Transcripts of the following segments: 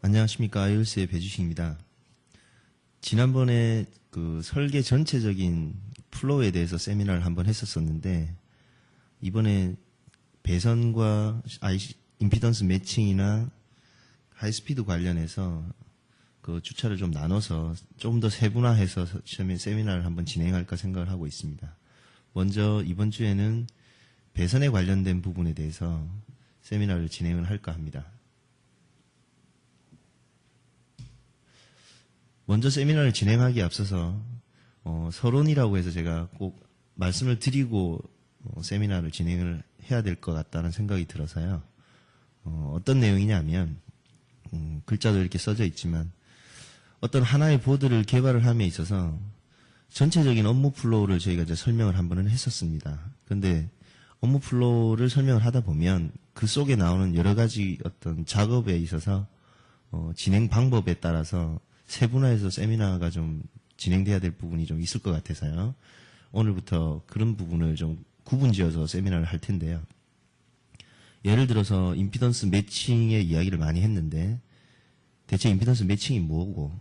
안녕하십니까. 아이올스의 배주식입니다. 지난번에 그 설계 전체적인 플로우에 대해서 세미나를 한번 했었었는데, 이번에 배선과 임피던스 매칭이나 하이스피드 관련해서 그 주차를 좀 나눠서 좀 더 세분화해서 세미나를 한번 진행할까 생각을 하고 있습니다. 먼저 이번 주에는 배선에 관련된 부분에 대해서 세미나를 진행을 할까 합니다. 먼저 세미나를 진행하기에 앞서서 서론이라고 해서 제가 꼭 말씀을 드리고 세미나를 진행을 해야 될 것 같다는 생각이 들어서요. 어떤 내용이냐면 글자도 이렇게 써져 있지만 어떤 하나의 보드를 개발을 함에 있어서 전체적인 업무 플로우를 저희가 이제 설명을 한 번은 했었습니다. 그런데 업무 플로우를 설명을 하다 보면 그 속에 나오는 여러 가지 어떤 작업에 있어서 진행 방법에 따라서 세분화해서 세미나가 좀 진행돼야 될 부분이 좀 있을 것 같아서요. 오늘부터 그런 부분을 좀 구분지어서 세미나를 할 텐데요. 예를 들어서 임피던스 매칭의 이야기를 많이 했는데 대체 임피던스 매칭이 뭐고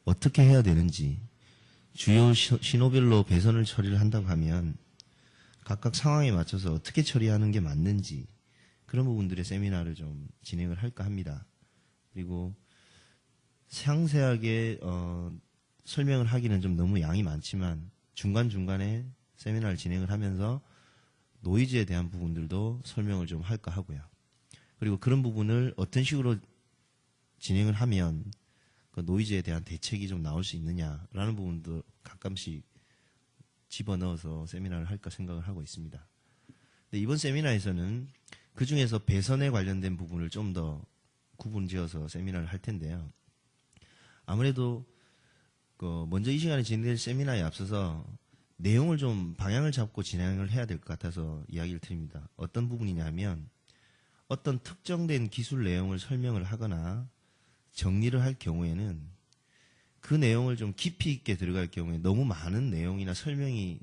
어떻게 해야 되는지, 주요 신호별로 배선을 처리를 한다고 하면 각각 상황에 맞춰서 어떻게 처리하는 게 맞는지, 그런 부분들의 세미나를 좀 진행을 할까 합니다. 그리고 상세하게 설명을 하기는 좀 너무 양이 많지만 중간중간에 세미나를 진행을 하면서 노이즈에 대한 부분들도 설명을 좀 할까 하고요. 그리고 그런 부분을 어떤 식으로 진행을 하면 그 노이즈에 대한 대책이 좀 나올 수 있느냐라는 부분도 가끔씩 집어넣어서 세미나를 할까 생각을 하고 있습니다. 근데 이번 세미나에서는 그 중에서 배선에 관련된 부분을 좀 더 구분지어서 세미나를 할 텐데요. 아무래도 먼저 이 시간에 진행될 세미나에 앞서서 내용을 좀 방향을 잡고 진행을 해야 될 것 같아서 이야기를 드립니다. 어떤 부분이냐면 어떤 특정된 기술 내용을 설명을 하거나 정리를 할 경우에는 그 내용을 좀 깊이 있게 들어갈 경우에 너무 많은 내용이나 설명이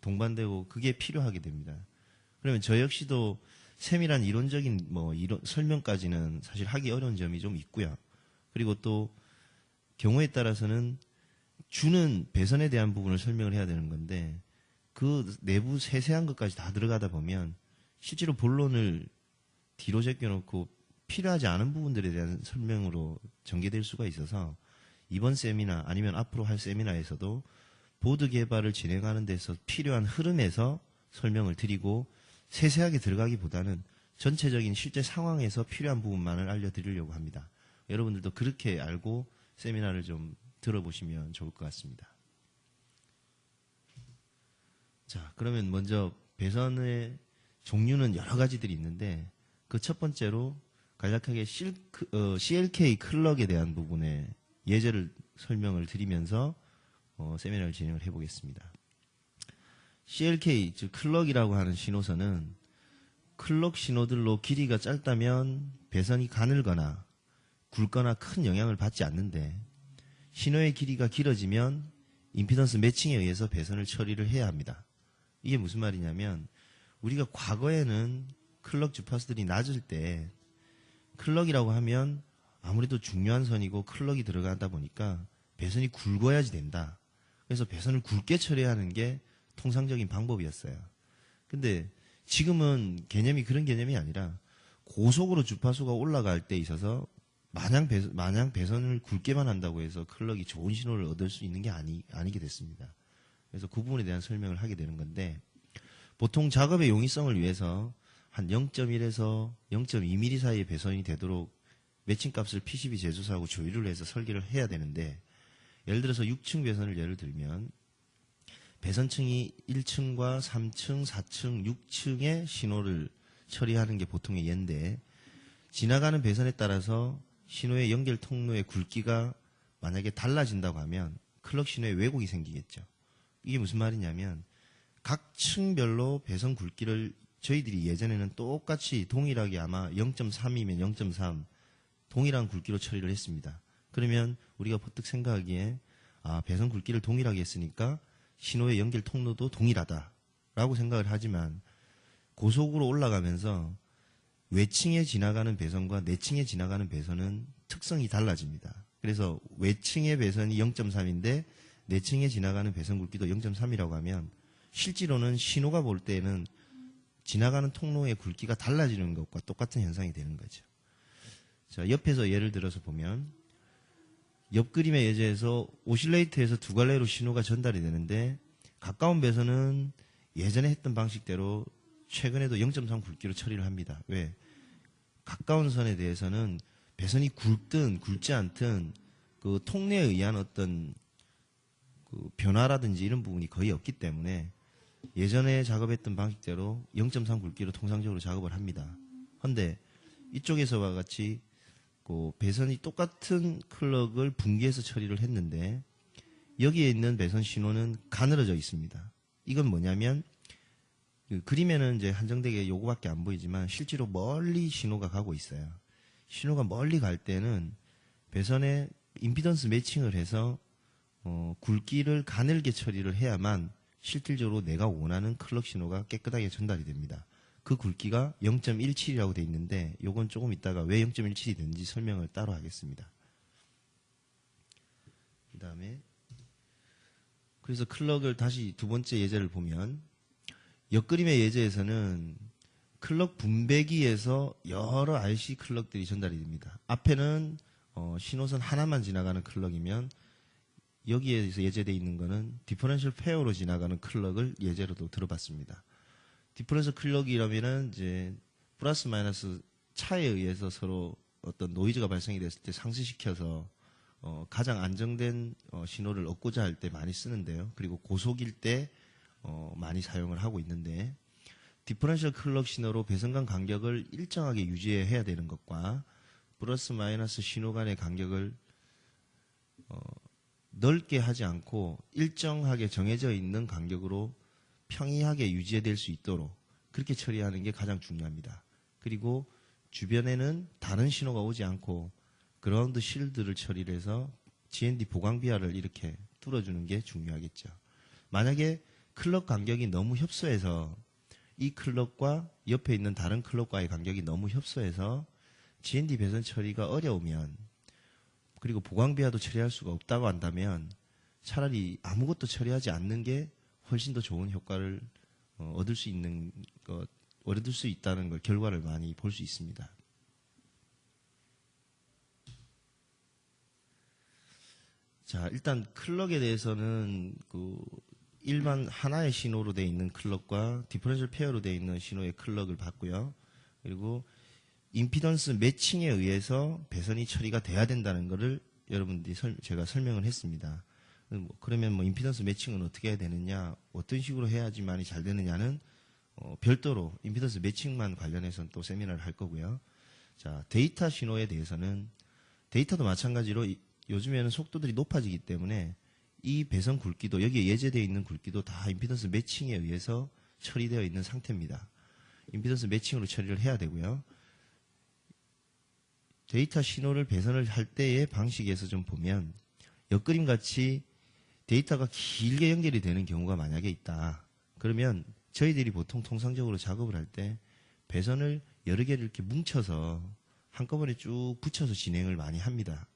동반되고 그게 필요하게 됩니다. 그러면 저 역시도 세밀한 이론적인 설명까지는 사실 하기 어려운 점이 좀 있고요. 그리고 또 경우에 따라서는 주는 배선에 대한 부분을 설명을 해야 되는 건데 그 내부 세세한 것까지 다 들어가다 보면 실제로 본론을 뒤로 제껴놓고 필요하지 않은 부분들에 대한 설명으로 전개될 수가 있어서 이번 세미나 아니면 앞으로 할 세미나에서도 보드 개발을 진행하는 데서 필요한 흐름에서 설명을 드리고 세세하게 들어가기보다는 전체적인 실제 상황에서 필요한 부분만을 알려드리려고 합니다. 여러분들도 그렇게 알고 세미나를 좀 들어보시면 좋을 것 같습니다. 자, 그러면 먼저 배선의 종류는 여러 가지들이 있는데 그 첫 번째로 간략하게 CLK 클럭에 대한 부분에 예제를 설명을 드리면서 세미나를 진행을 해보겠습니다. CLK, 즉 클럭이라고 하는 신호선은 클럭 신호들로 길이가 짧다면 배선이 가늘거나 굵거나 큰 영향을 받지 않는데 신호의 길이가 길어지면 임피던스 매칭에 의해서 배선을 처리를 해야 합니다. 이게 무슨 말이냐면 우리가 과거에는 클럭 주파수들이 낮을 때 클럭이라고 하면 아무래도 중요한 선이고 클럭이 들어가다 보니까 배선이 굵어야지 된다. 그래서 배선을 굵게 처리하는 게 통상적인 방법이었어요. 근데 지금은 개념이 그런 개념이 아니라 고속으로 주파수가 올라갈 때 있어서 마냥 배선을 굵게만 한다고 해서 클럭이 좋은 신호를 얻을 수 있는 게 아니게 됐습니다. 그래서 그 부분에 대한 설명을 하게 되는 건데 보통 작업의 용이성을 위해서 한 0.1에서 0.2mm 사이의 배선이 되도록 매칭값을 PCB 제조사하고 조율을 해서 설계를 해야 되는데 예를 들어서 6층 배선을 예를 들면 배선층이 1층과 3층, 4층, 6층의 신호를 처리하는 게 보통의 예인데 지나가는 배선에 따라서 신호의 연결 통로의 굵기가 만약에 달라진다고 하면 클럭 신호에 왜곡이 생기겠죠. 이게 무슨 말이냐면 각 층별로 배선 굵기를 저희들이 예전에는 똑같이 동일하게 아마 0.3이면 0.3 동일한 굵기로 처리를 했습니다. 그러면 우리가 버뜩 생각하기에 배선 굵기를 동일하게 했으니까 신호의 연결 통로도 동일하다라고 생각을 하지만 고속으로 올라가면서 외층에 지나가는 배선과 내층에 지나가는 배선은 특성이 달라집니다. 그래서 외층의 배선이 0.3인데 내층에 지나가는 배선 굵기도 0.3이라고 하면 실제로는 신호가 볼 때는 지나가는 통로의 굵기가 달라지는 것과 똑같은 현상이 되는 거죠. 자, 옆에서 예를 들어서 보면 옆 그림의 예제에서 오실레이터에서 두 갈래로 신호가 전달이 되는데 가까운 배선은 예전에 했던 방식대로 최근에도 0.3 굵기로 처리를 합니다. 왜? 가까운 선에 대해서는 배선이 굵든 굵지 않든 그 통로에 의한 어떤 그 변화라든지 이런 부분이 거의 없기 때문에 예전에 작업했던 방식대로 0.3 굵기로 통상적으로 작업을 합니다. 그런데 이쪽에서와 같이 그 배선이 똑같은 클럭을 분기해서 처리를 했는데 여기에 있는 배선 신호는 가늘어져 있습니다. 이건 뭐냐면 그 그림에는 이제 한정되게 요거밖에 안 보이지만 실제로 멀리 신호가 가고 있어요. 신호가 멀리 갈 때는 배선에 임피던스 매칭을 해서 굵기를 가늘게 처리를 해야만 실질적으로 내가 원하는 클럭 신호가 깨끗하게 전달이 됩니다. 그 굵기가 0.17이라고 돼 있는데 요건 조금 이따가 왜 0.17이 되는지 설명을 따로 하겠습니다. 그 다음에 그래서 클럭을 다시 두 번째 예제를 보면 옆그림의 예제에서는 클럭 분배기에서 여러 RC 클럭들이 전달이 됩니다. 앞에는 신호선 하나만 지나가는 클럭이면 여기에서 예제되어 있는 거는 디퍼런셜 페어로 지나가는 클럭을 예제로도 들어봤습니다. 디퍼런셜 클럭이라면은 이제 플러스 마이너스 차에 의해서 서로 어떤 노이즈가 발생이 됐을 때 상쇄시켜서 가장 안정된 신호를 얻고자 할 때 많이 쓰는데요. 그리고 고속일 때 많이 사용을 하고 있는데 디퍼런셜 클럭 신호로 배선 간 간격을 일정하게 유지해야 되는 것과 플러스 마이너스 신호 간의 간격을 넓게 하지 않고 일정하게 정해져 있는 간격으로 평이하게 유지될 수 있도록 그렇게 처리하는 게 가장 중요합니다. 그리고 주변에는 다른 신호가 오지 않고 그라운드 실드를 처리를 해서 GND 보강비화를 이렇게 뚫어주는 게 중요하겠죠. 만약에 클럭 간격이 너무 협소해서 이 클럭과 옆에 있는 다른 클럭과의 간격이 너무 협소해서 GND 배선 처리가 어려우면 그리고 보강비화도 처리할 수가 없다고 한다면 차라리 아무것도 처리하지 않는 게 훨씬 더 좋은 효과를 얻을 수 있다는 걸 결과를 많이 볼 수 있습니다. 자, 일단 클럭에 대해서는 그 일반 하나의 신호로 되어 있는 클럭과 디퍼런셜 페어로 되어 있는 신호의 클럭을 봤고요. 그리고 임피던스 매칭에 의해서 배선이 처리가 돼야 된다는 것을 여러분들이 제가 설명을 했습니다. 그러면 뭐 임피던스 매칭은 어떻게 해야 되느냐, 어떤 식으로 해야지만이 잘 되느냐는 별도로 임피던스 매칭만 관련해서는 또 세미나를 할 거고요. 자, 데이터 신호에 대해서는 데이터도 마찬가지로 요즘에는 속도들이 높아지기 때문에 이 배선 굵기도 여기에 예제되어 있는 굵기도 다 임피던스 매칭에 의해서 처리되어 있는 상태입니다. 임피던스 매칭으로 처리를 해야 되고요. 데이터 신호를 배선을 할 때의 방식에서 좀 보면 옆그림 같이 데이터가 길게 연결이 되는 경우가 만약에 있다. 그러면 저희들이 보통 통상적으로 작업을 할 때 배선을 여러 개를 이렇게 뭉쳐서 한꺼번에 쭉 붙여서 진행을 많이 합니다.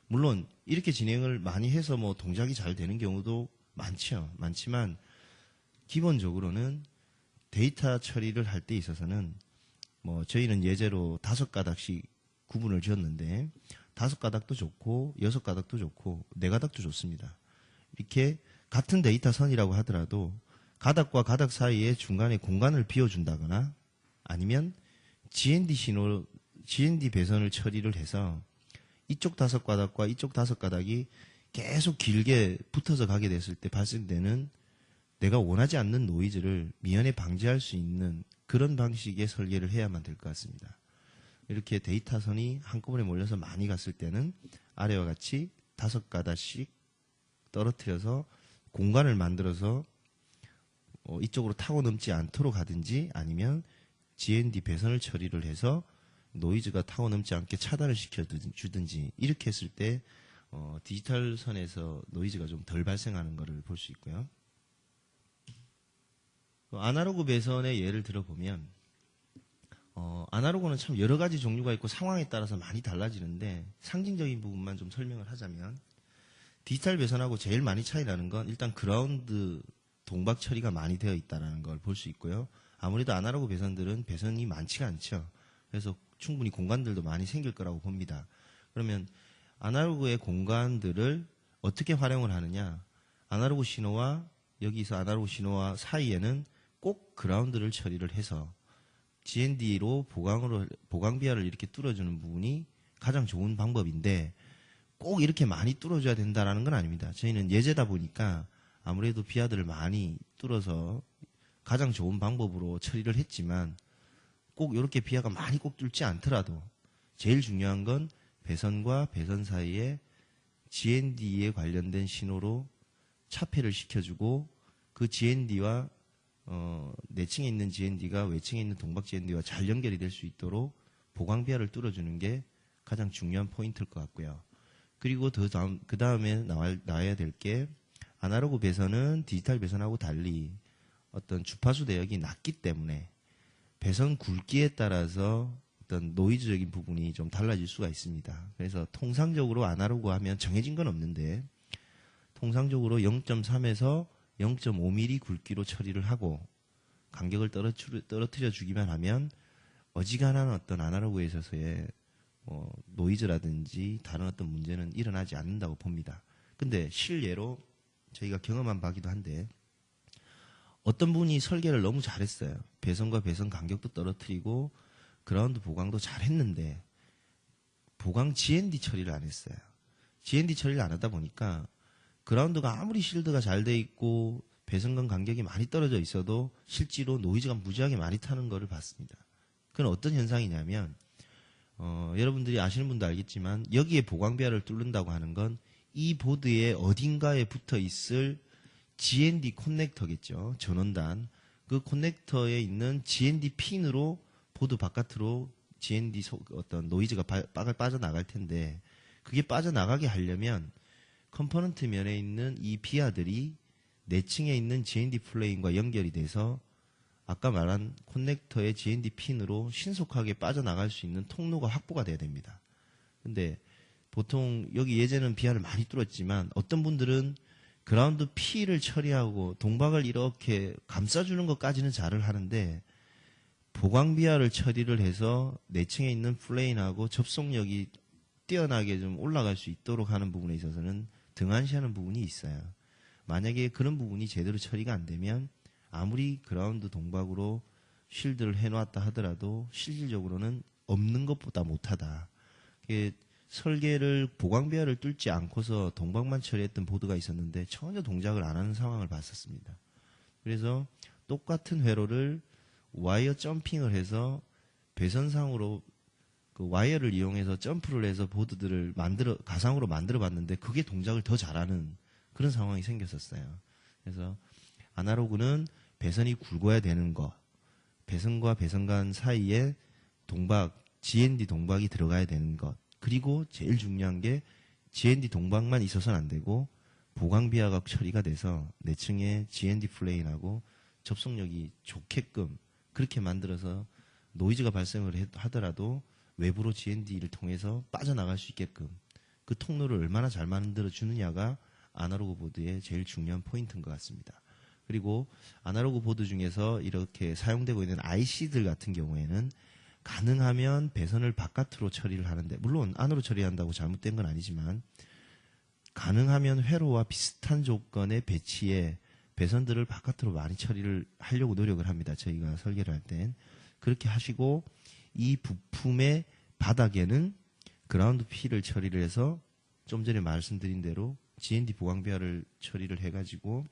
물론 이렇게 진행을 많이 해서 뭐 동작이 잘 되는 경우도 많지만 기본적으로는 데이터 처리를 할 때 있어서는 뭐 저희는 예제로 5가닥씩 구분을 지었는데 5가닥도 좋고 6가닥도 좋고 4가닥도 좋습니다. 이렇게 같은 데이터 선이라고 하더라도 가닥과 가닥 사이에 중간에 공간을 비워준다거나 아니면 GND 배선을 처리를 해서 이쪽 5가닥과 이쪽 5가닥이 계속 길게 붙어서 가게 됐을 때 발생되는 내가 원하지 않는 노이즈를 미연에 방지할 수 있는 그런 방식의 설계를 해야만 될 것 같습니다. 이렇게 데이터선이 한꺼번에 몰려서 많이 갔을 때는 아래와 같이 5가닥씩 떨어뜨려서 공간을 만들어서 이쪽으로 타고 넘지 않도록 하든지 아니면 GND 배선을 처리를 해서 노이즈가 타고 넘지 않게 차단을 시켜주든지 이렇게 했을 때 디지털 선에서 노이즈가 좀 덜 발생하는 것을 볼 수 있고요. 아날로그 배선의 예를 들어보면 아날로그는 참 여러 가지 종류가 있고 상황에 따라서 많이 달라지는데 상징적인 부분만 좀 설명을 하자면 디지털 배선하고 제일 많이 차이 나는 건 일단 그라운드 동박 처리가 많이 되어 있다는 걸 볼 수 있고요. 아무래도 아날로그 배선들은 배선이 많지가 않죠. 그래서 충분히 공간들도 많이 생길 거라고 봅니다. 그러면 아날로그의 공간들을 어떻게 활용을 하느냐. 아날로그 신호와 여기서 아날로그 신호와 사이에는 꼭 그라운드를 처리를 해서 GND로 보강 비하를 이렇게 뚫어주는 부분이 가장 좋은 방법인데 꼭 이렇게 많이 뚫어줘야 된다라는 건 아닙니다. 저희는 예제다 보니까 아무래도 비하들을 많이 뚫어서 가장 좋은 방법으로 처리를 했지만 꼭 이렇게 비하가 많이 꼭 뚫지 않더라도 제일 중요한 건 배선과 배선 사이에 GND에 관련된 신호로 차폐를 시켜주고 그 GND와 내층에 있는 GND가 외층에 있는 동박 GND와 잘 연결이 될 수 있도록 보강 비하를 뚫어주는 게 가장 중요한 포인트일 것 같고요. 그리고 그 다음에 나와야 될 게 아날로그 배선은 디지털 배선하고 달리 어떤 주파수 대역이 낮기 때문에 배선 굵기에 따라서 어떤 노이즈적인 부분이 좀 달라질 수가 있습니다. 그래서 통상적으로 아날로그 하면 정해진 건 없는데 통상적으로 0.3에서 0.5mm 굵기로 처리를 하고 간격을 떨어뜨려 주기만 하면 어지간한 어떤 아날로그에 있어서의 노이즈라든지 다른 어떤 문제는 일어나지 않는다고 봅니다. 근데 실례로 저희가 경험한 바기도 한데 어떤 분이 설계를 너무 잘했어요. 배선과 배선 간격도 떨어뜨리고 그라운드 보강도 잘했는데 보강 GND 처리를 안 했어요. GND 처리를 안 하다 보니까 그라운드가 아무리 실드가 잘 돼 있고 배선간 간격이 많이 떨어져 있어도 실제로 노이즈가 무지하게 많이 타는 거를 봤습니다. 그건 어떤 현상이냐면 여러분들이 아시는 분도 알겠지만 여기에 보강 비하를 뚫는다고 하는 건 이 보드의 어딘가에 붙어 있을 GND 커넥터겠죠. 전원단. 그 커넥터에 있는 GND 핀으로 보드 바깥으로 GND 어떤 노이즈가 빠져나갈 텐데 그게 빠져나가게 하려면 컴포넌트 면에 있는 이 비하들이 내층에 있는 GND 플레인과 연결이 돼서 아까 말한 커넥터의 GND 핀으로 신속하게 빠져나갈 수 있는 통로가 확보가 돼야 됩니다. 근데 보통 여기 예제는 비하를 많이 뚫었지만 어떤 분들은 그라운드 P를 처리하고 동박을 이렇게 감싸주는 것까지는 잘을 하는데 보강 비하를 처리를 해서 내층에 있는 플레인하고 접속력이 뛰어나게 좀 올라갈 수 있도록 하는 부분에 있어서는 등한시하는 부분이 있어요. 만약에 그런 부분이 제대로 처리가 안 되면 아무리 그라운드 동박으로 쉴드를 해놨다 하더라도 실질적으로는 없는 것보다 못하다. 설계를 보강 비하를 뚫지 않고서 동박만 처리했던 보드가 있었는데 전혀 동작을 안 하는 상황을 봤었습니다. 그래서 똑같은 회로를 와이어 점핑을 해서 배선상으로 그 와이어를 이용해서 점프를 해서 보드들을 가상으로 만들어 봤는데 그게 동작을 더 잘하는 그런 상황이 생겼었어요. 그래서 아날로그는 배선이 굵어야 되는 거, 배선과 배선 간 사이에 GND 동박이 들어가야 되는 것, 그리고 제일 중요한 게 GND 동박만 있어서는 안 되고 보강 비하가 처리가 돼서 내층에 GND 플레인하고 접속력이 좋게끔 그렇게 만들어서 노이즈가 발생을 하더라도 외부로 GND를 통해서 빠져나갈 수 있게끔 그 통로를 얼마나 잘 만들어 주느냐가 아날로그 보드의 제일 중요한 포인트인 것 같습니다. 그리고 아날로그 보드 중에서 이렇게 사용되고 있는 IC들 같은 경우에는 가능하면 배선을 바깥으로 처리를 하는데 물론 안으로 처리한다고 잘못된 건 아니지만 가능하면 회로와 비슷한 조건의 배치에 배선들을 바깥으로 많이 처리를 하려고 노력을 합니다. 저희가 설계를 할 땐 그렇게 하시고 이 부품의 바닥에는 그라운드 P를 처리를 해서 좀 전에 말씀드린 대로 GND 보강 비하를 처리를 해가지고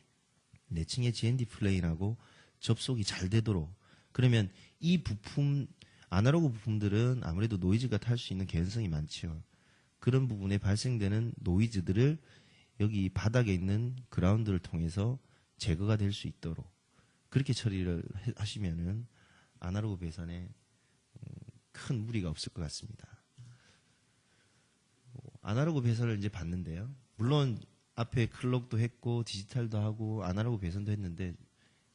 내층의 GND 플레인하고 접속이 잘 되도록 그러면 이 부품 아날로그 부품들은 아무래도 노이즈가 탈 수 있는 개연성이 많죠. 그런 부분에 발생되는 노이즈들을 여기 바닥에 있는 그라운드를 통해서 제거가 될 수 있도록 그렇게 처리를 하시면은 아날로그 배선에 큰 무리가 없을 것 같습니다. 아날로그 배선을 이제 봤는데요. 물론 앞에 클럭도 했고 디지털도 하고 아날로그 배선도 했는데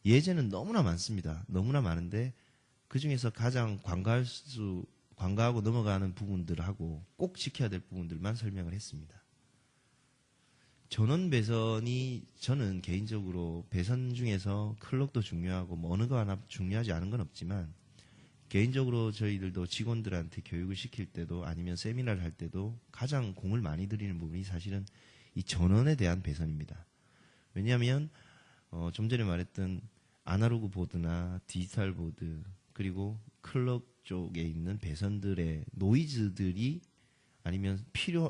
예제는 너무나 많습니다. 너무나 많은데 그 중에서 가장 관가하고 넘어가는 부분들하고 꼭 지켜야 될 부분들만 설명을 했습니다. 전원 배선이 저는 개인적으로 배선 중에서 클럭도 중요하고 뭐 어느 거 하나 중요하지 않은 건 없지만 개인적으로 저희들도 직원들한테 교육을 시킬 때도 아니면 세미나를 할 때도 가장 공을 많이 들이는 부분이 사실은 이 전원에 대한 배선입니다. 왜냐하면 좀 전에 말했던 아날로그 보드나 디지털 보드 그리고 클럭 쪽에 있는 배선들의 노이즈들이 아니면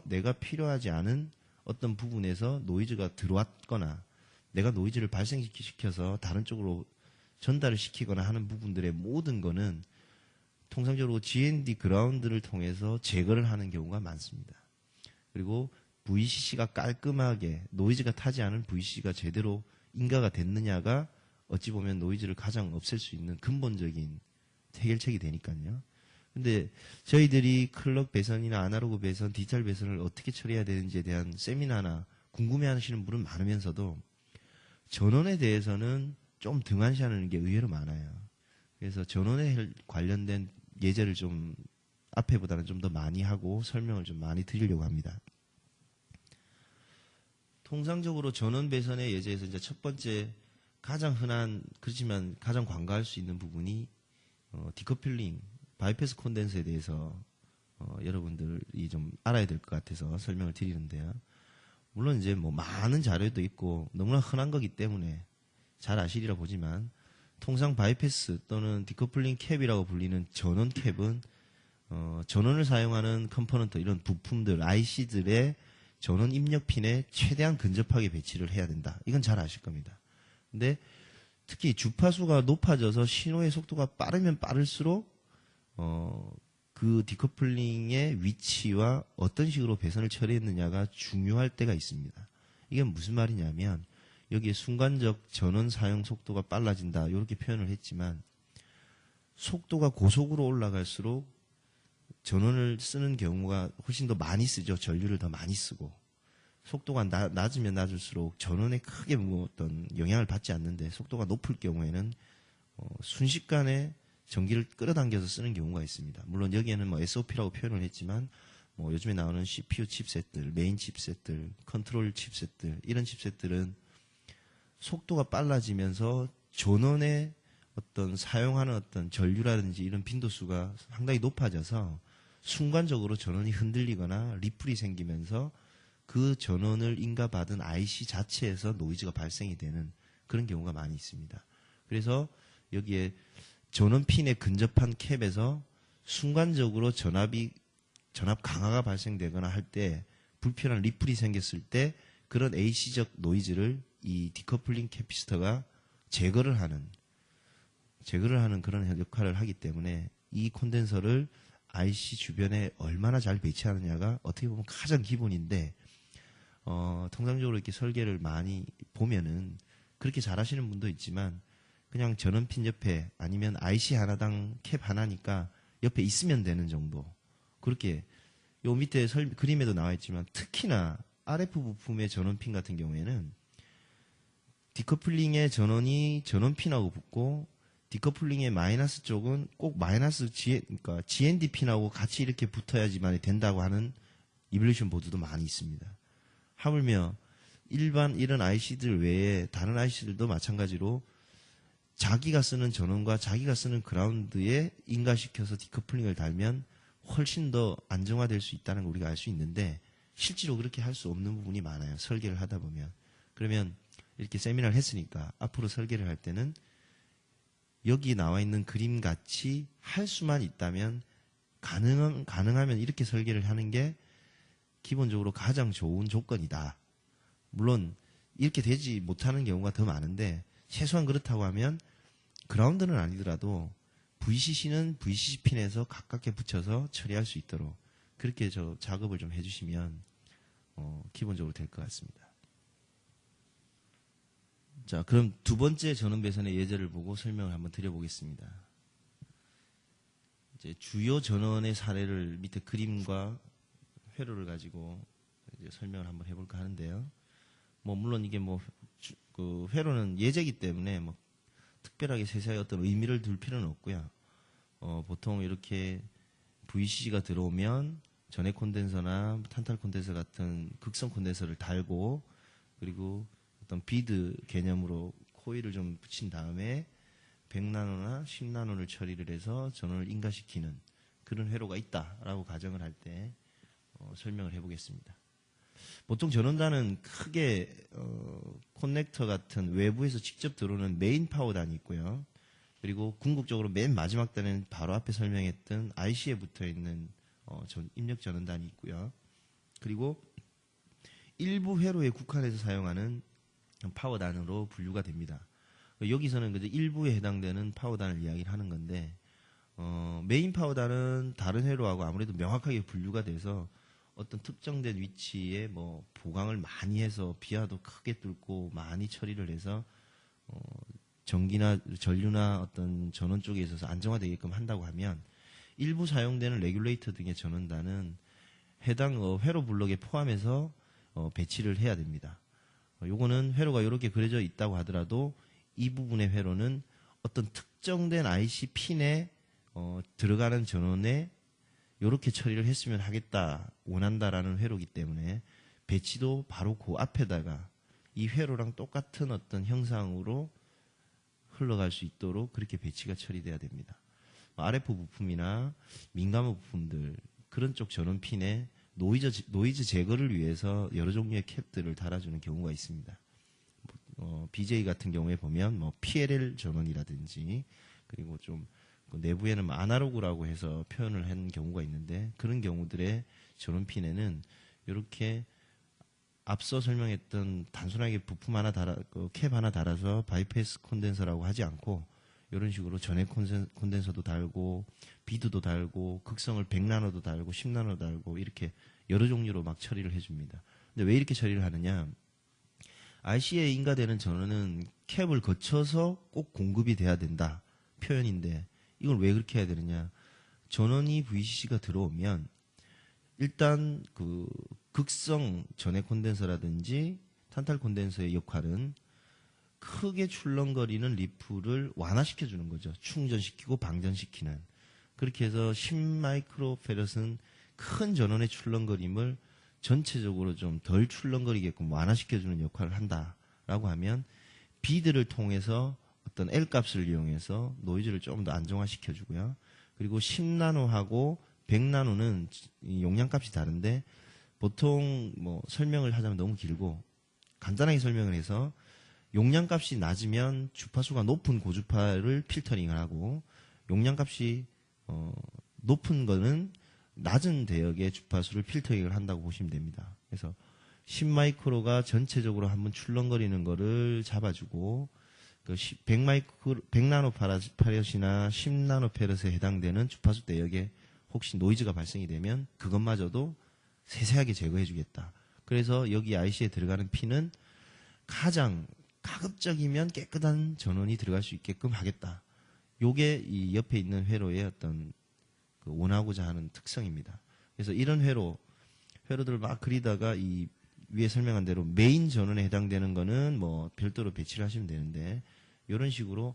내가 필요하지 않은 어떤 부분에서 노이즈가 들어왔거나 내가 노이즈를 발생시켜서 다른 쪽으로 전달을 시키거나 하는 부분들의 모든 거는 통상적으로 GND 그라운드를 통해서 제거를 하는 경우가 많습니다. 그리고 VCC가 깔끔하게 노이즈가 타지 않은 VCC가 제대로 인가가 됐느냐가 어찌 보면 노이즈를 가장 없앨 수 있는 근본적인 해결책이 되니까요. 근데 저희들이 클럭 배선이나 아날로그 배선, 디지털 배선을 어떻게 처리해야 되는지에 대한 세미나나 궁금해하시는 분은 많으면서도 전원에 대해서는 좀 등한시하는 게 의외로 많아요. 그래서 전원에 관련된 예제를 좀 앞에보다는 좀 더 많이 하고 설명을 좀 많이 드리려고 합니다. 통상적으로 전원 배선의 예제에서 이제 첫 번째 가장 흔한 그렇지만 가장 관가할 수 있는 부분이 디커플링, 바이패스 콘덴서에 대해서 여러분들이 좀 알아야 될 것 같아서 설명을 드리는데요. 물론 이제 뭐 많은 자료도 있고 너무나 흔한 거기 때문에 잘 아시리라 보지만 통상 바이패스 또는 디커플링 캡이라고 불리는 전원 캡은 전원을 사용하는 컴포넌트 이런 부품들, IC들의 전원 입력 핀에 최대한 근접하게 배치를 해야 된다. 이건 잘 아실 겁니다. 근데 특히 주파수가 높아져서 신호의 속도가 빠르면 빠를수록 그 디커플링의 위치와 어떤 식으로 배선을 처리했느냐가 중요할 때가 있습니다. 이게 무슨 말이냐면 여기에 순간적 전원 사용 속도가 빨라진다 이렇게 표현을 했지만 속도가 고속으로 올라갈수록 전원을 쓰는 경우가 훨씬 더 많이 쓰죠. 전류를 더 많이 쓰고 속도가 낮으면 낮을수록 전원에 크게 어떤 영향을 받지 않는데 속도가 높을 경우에는 순식간에 전기를 끌어당겨서 쓰는 경우가 있습니다. 물론 여기에는 뭐 SOP라고 표현을 했지만 뭐 요즘에 나오는 CPU 칩셋들, 메인 칩셋들, 컨트롤 칩셋들 이런 칩셋들은 속도가 빨라지면서 전원에 어떤 사용하는 어떤 전류라든지 이런 빈도수가 상당히 높아져서 순간적으로 전원이 흔들리거나 리플이 생기면서 그 전원을 인가받은 IC 자체에서 노이즈가 발생이 되는 그런 경우가 많이 있습니다. 그래서 여기에 전원 핀에 근접한 캡에서 순간적으로 전압 강화가 발생되거나 할 때 불필요한 리플이 생겼을 때 그런 AC적 노이즈를 이 디커플링 캐피스터가 제거를 하는 그런 역할을 하기 때문에 이 콘덴서를 IC 주변에 얼마나 잘 배치하느냐가 어떻게 보면 가장 기본인데 통상적으로 이렇게 설계를 많이 보면은 그렇게 잘 하시는 분도 있지만 그냥 전원핀 옆에 아니면 IC 하나당 캡 하나니까 옆에 있으면 되는 정도. 그렇게 요 밑에 그림에도 나와 있지만 특히나 RF 부품의 전원핀 같은 경우에는 디커플링의 전원이 전원핀하고 붙고 디커플링의 마이너스 쪽은 꼭 마이너스 그러니까 GND 핀하고 같이 이렇게 붙어야지만 된다고 하는 이블루션 보드도 많이 있습니다. 하물며 일반 이런 IC들 외에 다른 IC들도 마찬가지로 자기가 쓰는 전원과 자기가 쓰는 그라운드에 인가시켜서 디커플링을 달면 훨씬 더 안정화될 수 있다는 걸 우리가 알 수 있는데 실제로 그렇게 할 수 없는 부분이 많아요. 설계를 하다 보면. 그러면 이렇게 세미나를 했으니까 앞으로 설계를 할 때는 여기 나와 있는 그림 같이 할 수만 있다면 가능하면 이렇게 설계를 하는 게 기본적으로 가장 좋은 조건이다. 물론 이렇게 되지 못하는 경우가 더 많은데 최소한 그렇다고 하면 그라운드는 아니더라도 VCC는 VCC 핀에서 가깝게 붙여서 처리할 수 있도록 그렇게 작업을 좀 해주시면 기본적으로 될 것 같습니다. 자, 그럼 두 번째 전원 배선의 예제를 보고 설명을 한번 드려보겠습니다. 이제 주요 전원의 사례를 밑에 그림과 회로를 가지고 이제 설명을 한번 해볼까 하는데요. 뭐 물론 이게 그 회로는 예제이기 때문에 뭐 특별하게 세세하게 어떤 의미를 둘 필요는 없고요. 보통 이렇게 VCC가 들어오면 전해 콘덴서나 탄탈 콘덴서 같은 극성 콘덴서를 달고 그리고 어떤 비드 개념으로 코일을 좀 붙인 다음에 100나노나 10나노를 처리를 해서 전원을 인가시키는 그런 회로가 있다라고 가정을 할 때 설명을 해보겠습니다. 보통 전원단은 크게 커넥터 같은 외부에서 직접 들어오는 메인 파워단이 있고요. 그리고 궁극적으로 맨 마지막 단에는 바로 앞에 설명했던 IC에 붙어있는 입력 전원단이 있고요. 그리고 일부 회로에 국한해서 사용하는 파워단으로 분류가 됩니다. 여기서는 그저 일부에 해당되는 파워단을 이야기를 하는 건데 메인 파워단은 다른 회로하고 아무래도 명확하게 분류가 돼서 어떤 특정된 위치에 뭐 보강을 많이 해서 비하도 크게 뚫고 많이 처리를 해서 전기나 전류나 어떤 전원 쪽에 있어서 안정화되게끔 한다고 하면 일부 사용되는 레귤레이터 등의 전원단은 해당 회로 블록에 포함해서 배치를 해야 됩니다. 요거는 회로가 이렇게 그려져 있다고 하더라도 이 부분의 회로는 어떤 특정된 IC 핀에 들어가는 전원에 이렇게 처리를 했으면 하겠다, 원한다라는 회로이기 때문에 배치도 바로 그 앞에다가 이 회로랑 똑같은 어떤 형상으로 흘러갈 수 있도록 그렇게 배치가 처리돼야 됩니다. RF 부품이나 민감한 부품들 그런 쪽 전원 핀에 노이즈 제거를 위해서 여러 종류의 캡들을 달아주는 경우가 있습니다. BJ 같은 경우에 보면 뭐 PLL 전원이라든지 그리고 좀 내부에는 아날로그라고 해서 표현을 한 경우가 있는데 그런 경우들의 전원 핀에는 이렇게 앞서 설명했던 단순하게 부품 하나 캡 하나 달아서 바이패스 콘덴서라고 하지 않고 이런 식으로 전해 콘덴서도 달고 비드도 달고 극성을 100나노도 달고 10나노도 달고 이렇게 여러 종류로 막 처리를 해줍니다. 근데 왜 이렇게 처리를 하느냐? IC에 인가되는 전원은 캡을 거쳐서 꼭 공급이 돼야 된다 표현인데 이걸 왜 그렇게 해야 되느냐? 전원이 VCC가 들어오면 일단 그 극성 전해 콘덴서라든지 탄탈 콘덴서의 역할은 크게 출렁거리는 리플을 완화시켜 주는 거죠. 충전시키고 방전시키는. 그렇게 해서 10마이크로페럿은 큰 전원의 출렁거림을 전체적으로 좀 덜 출렁거리게끔 완화시켜 주는 역할을 한다라고 하면 비드를 통해서 어떤 L 값을 이용해서 노이즈를 좀 더 안정화시켜 주고요. 그리고 10나노하고 100나노는 용량값이 다른데 보통 뭐 설명을 하자면 너무 길고 간단하게 설명을 해서 용량값이 낮으면 주파수가 높은 고주파를 필터링을 하고 용량값이 높은 거는 낮은 대역의 주파수를 필터링을 한다고 보시면 됩니다. 그래서 10마이크로가 전체적으로 한번 출렁거리는 거를 잡아주고 그 100나노파렛이나 10나노페렛에 해당되는 주파수 대역에 혹시 노이즈가 발생이 되면 그것마저도 세세하게 제거해 주겠다. 그래서 여기 IC에 들어가는 핀은 가장 가급적이면 깨끗한 전원이 들어갈 수 있게끔 하겠다. 요게 이 옆에 있는 회로의 어떤 그 원하고자 하는 특성입니다. 그래서 이런 회로들을 막 그리다가 이 위에 설명한 대로 메인 전원에 해당되는 거는 뭐 별도로 배치를 하시면 되는데 이런 식으로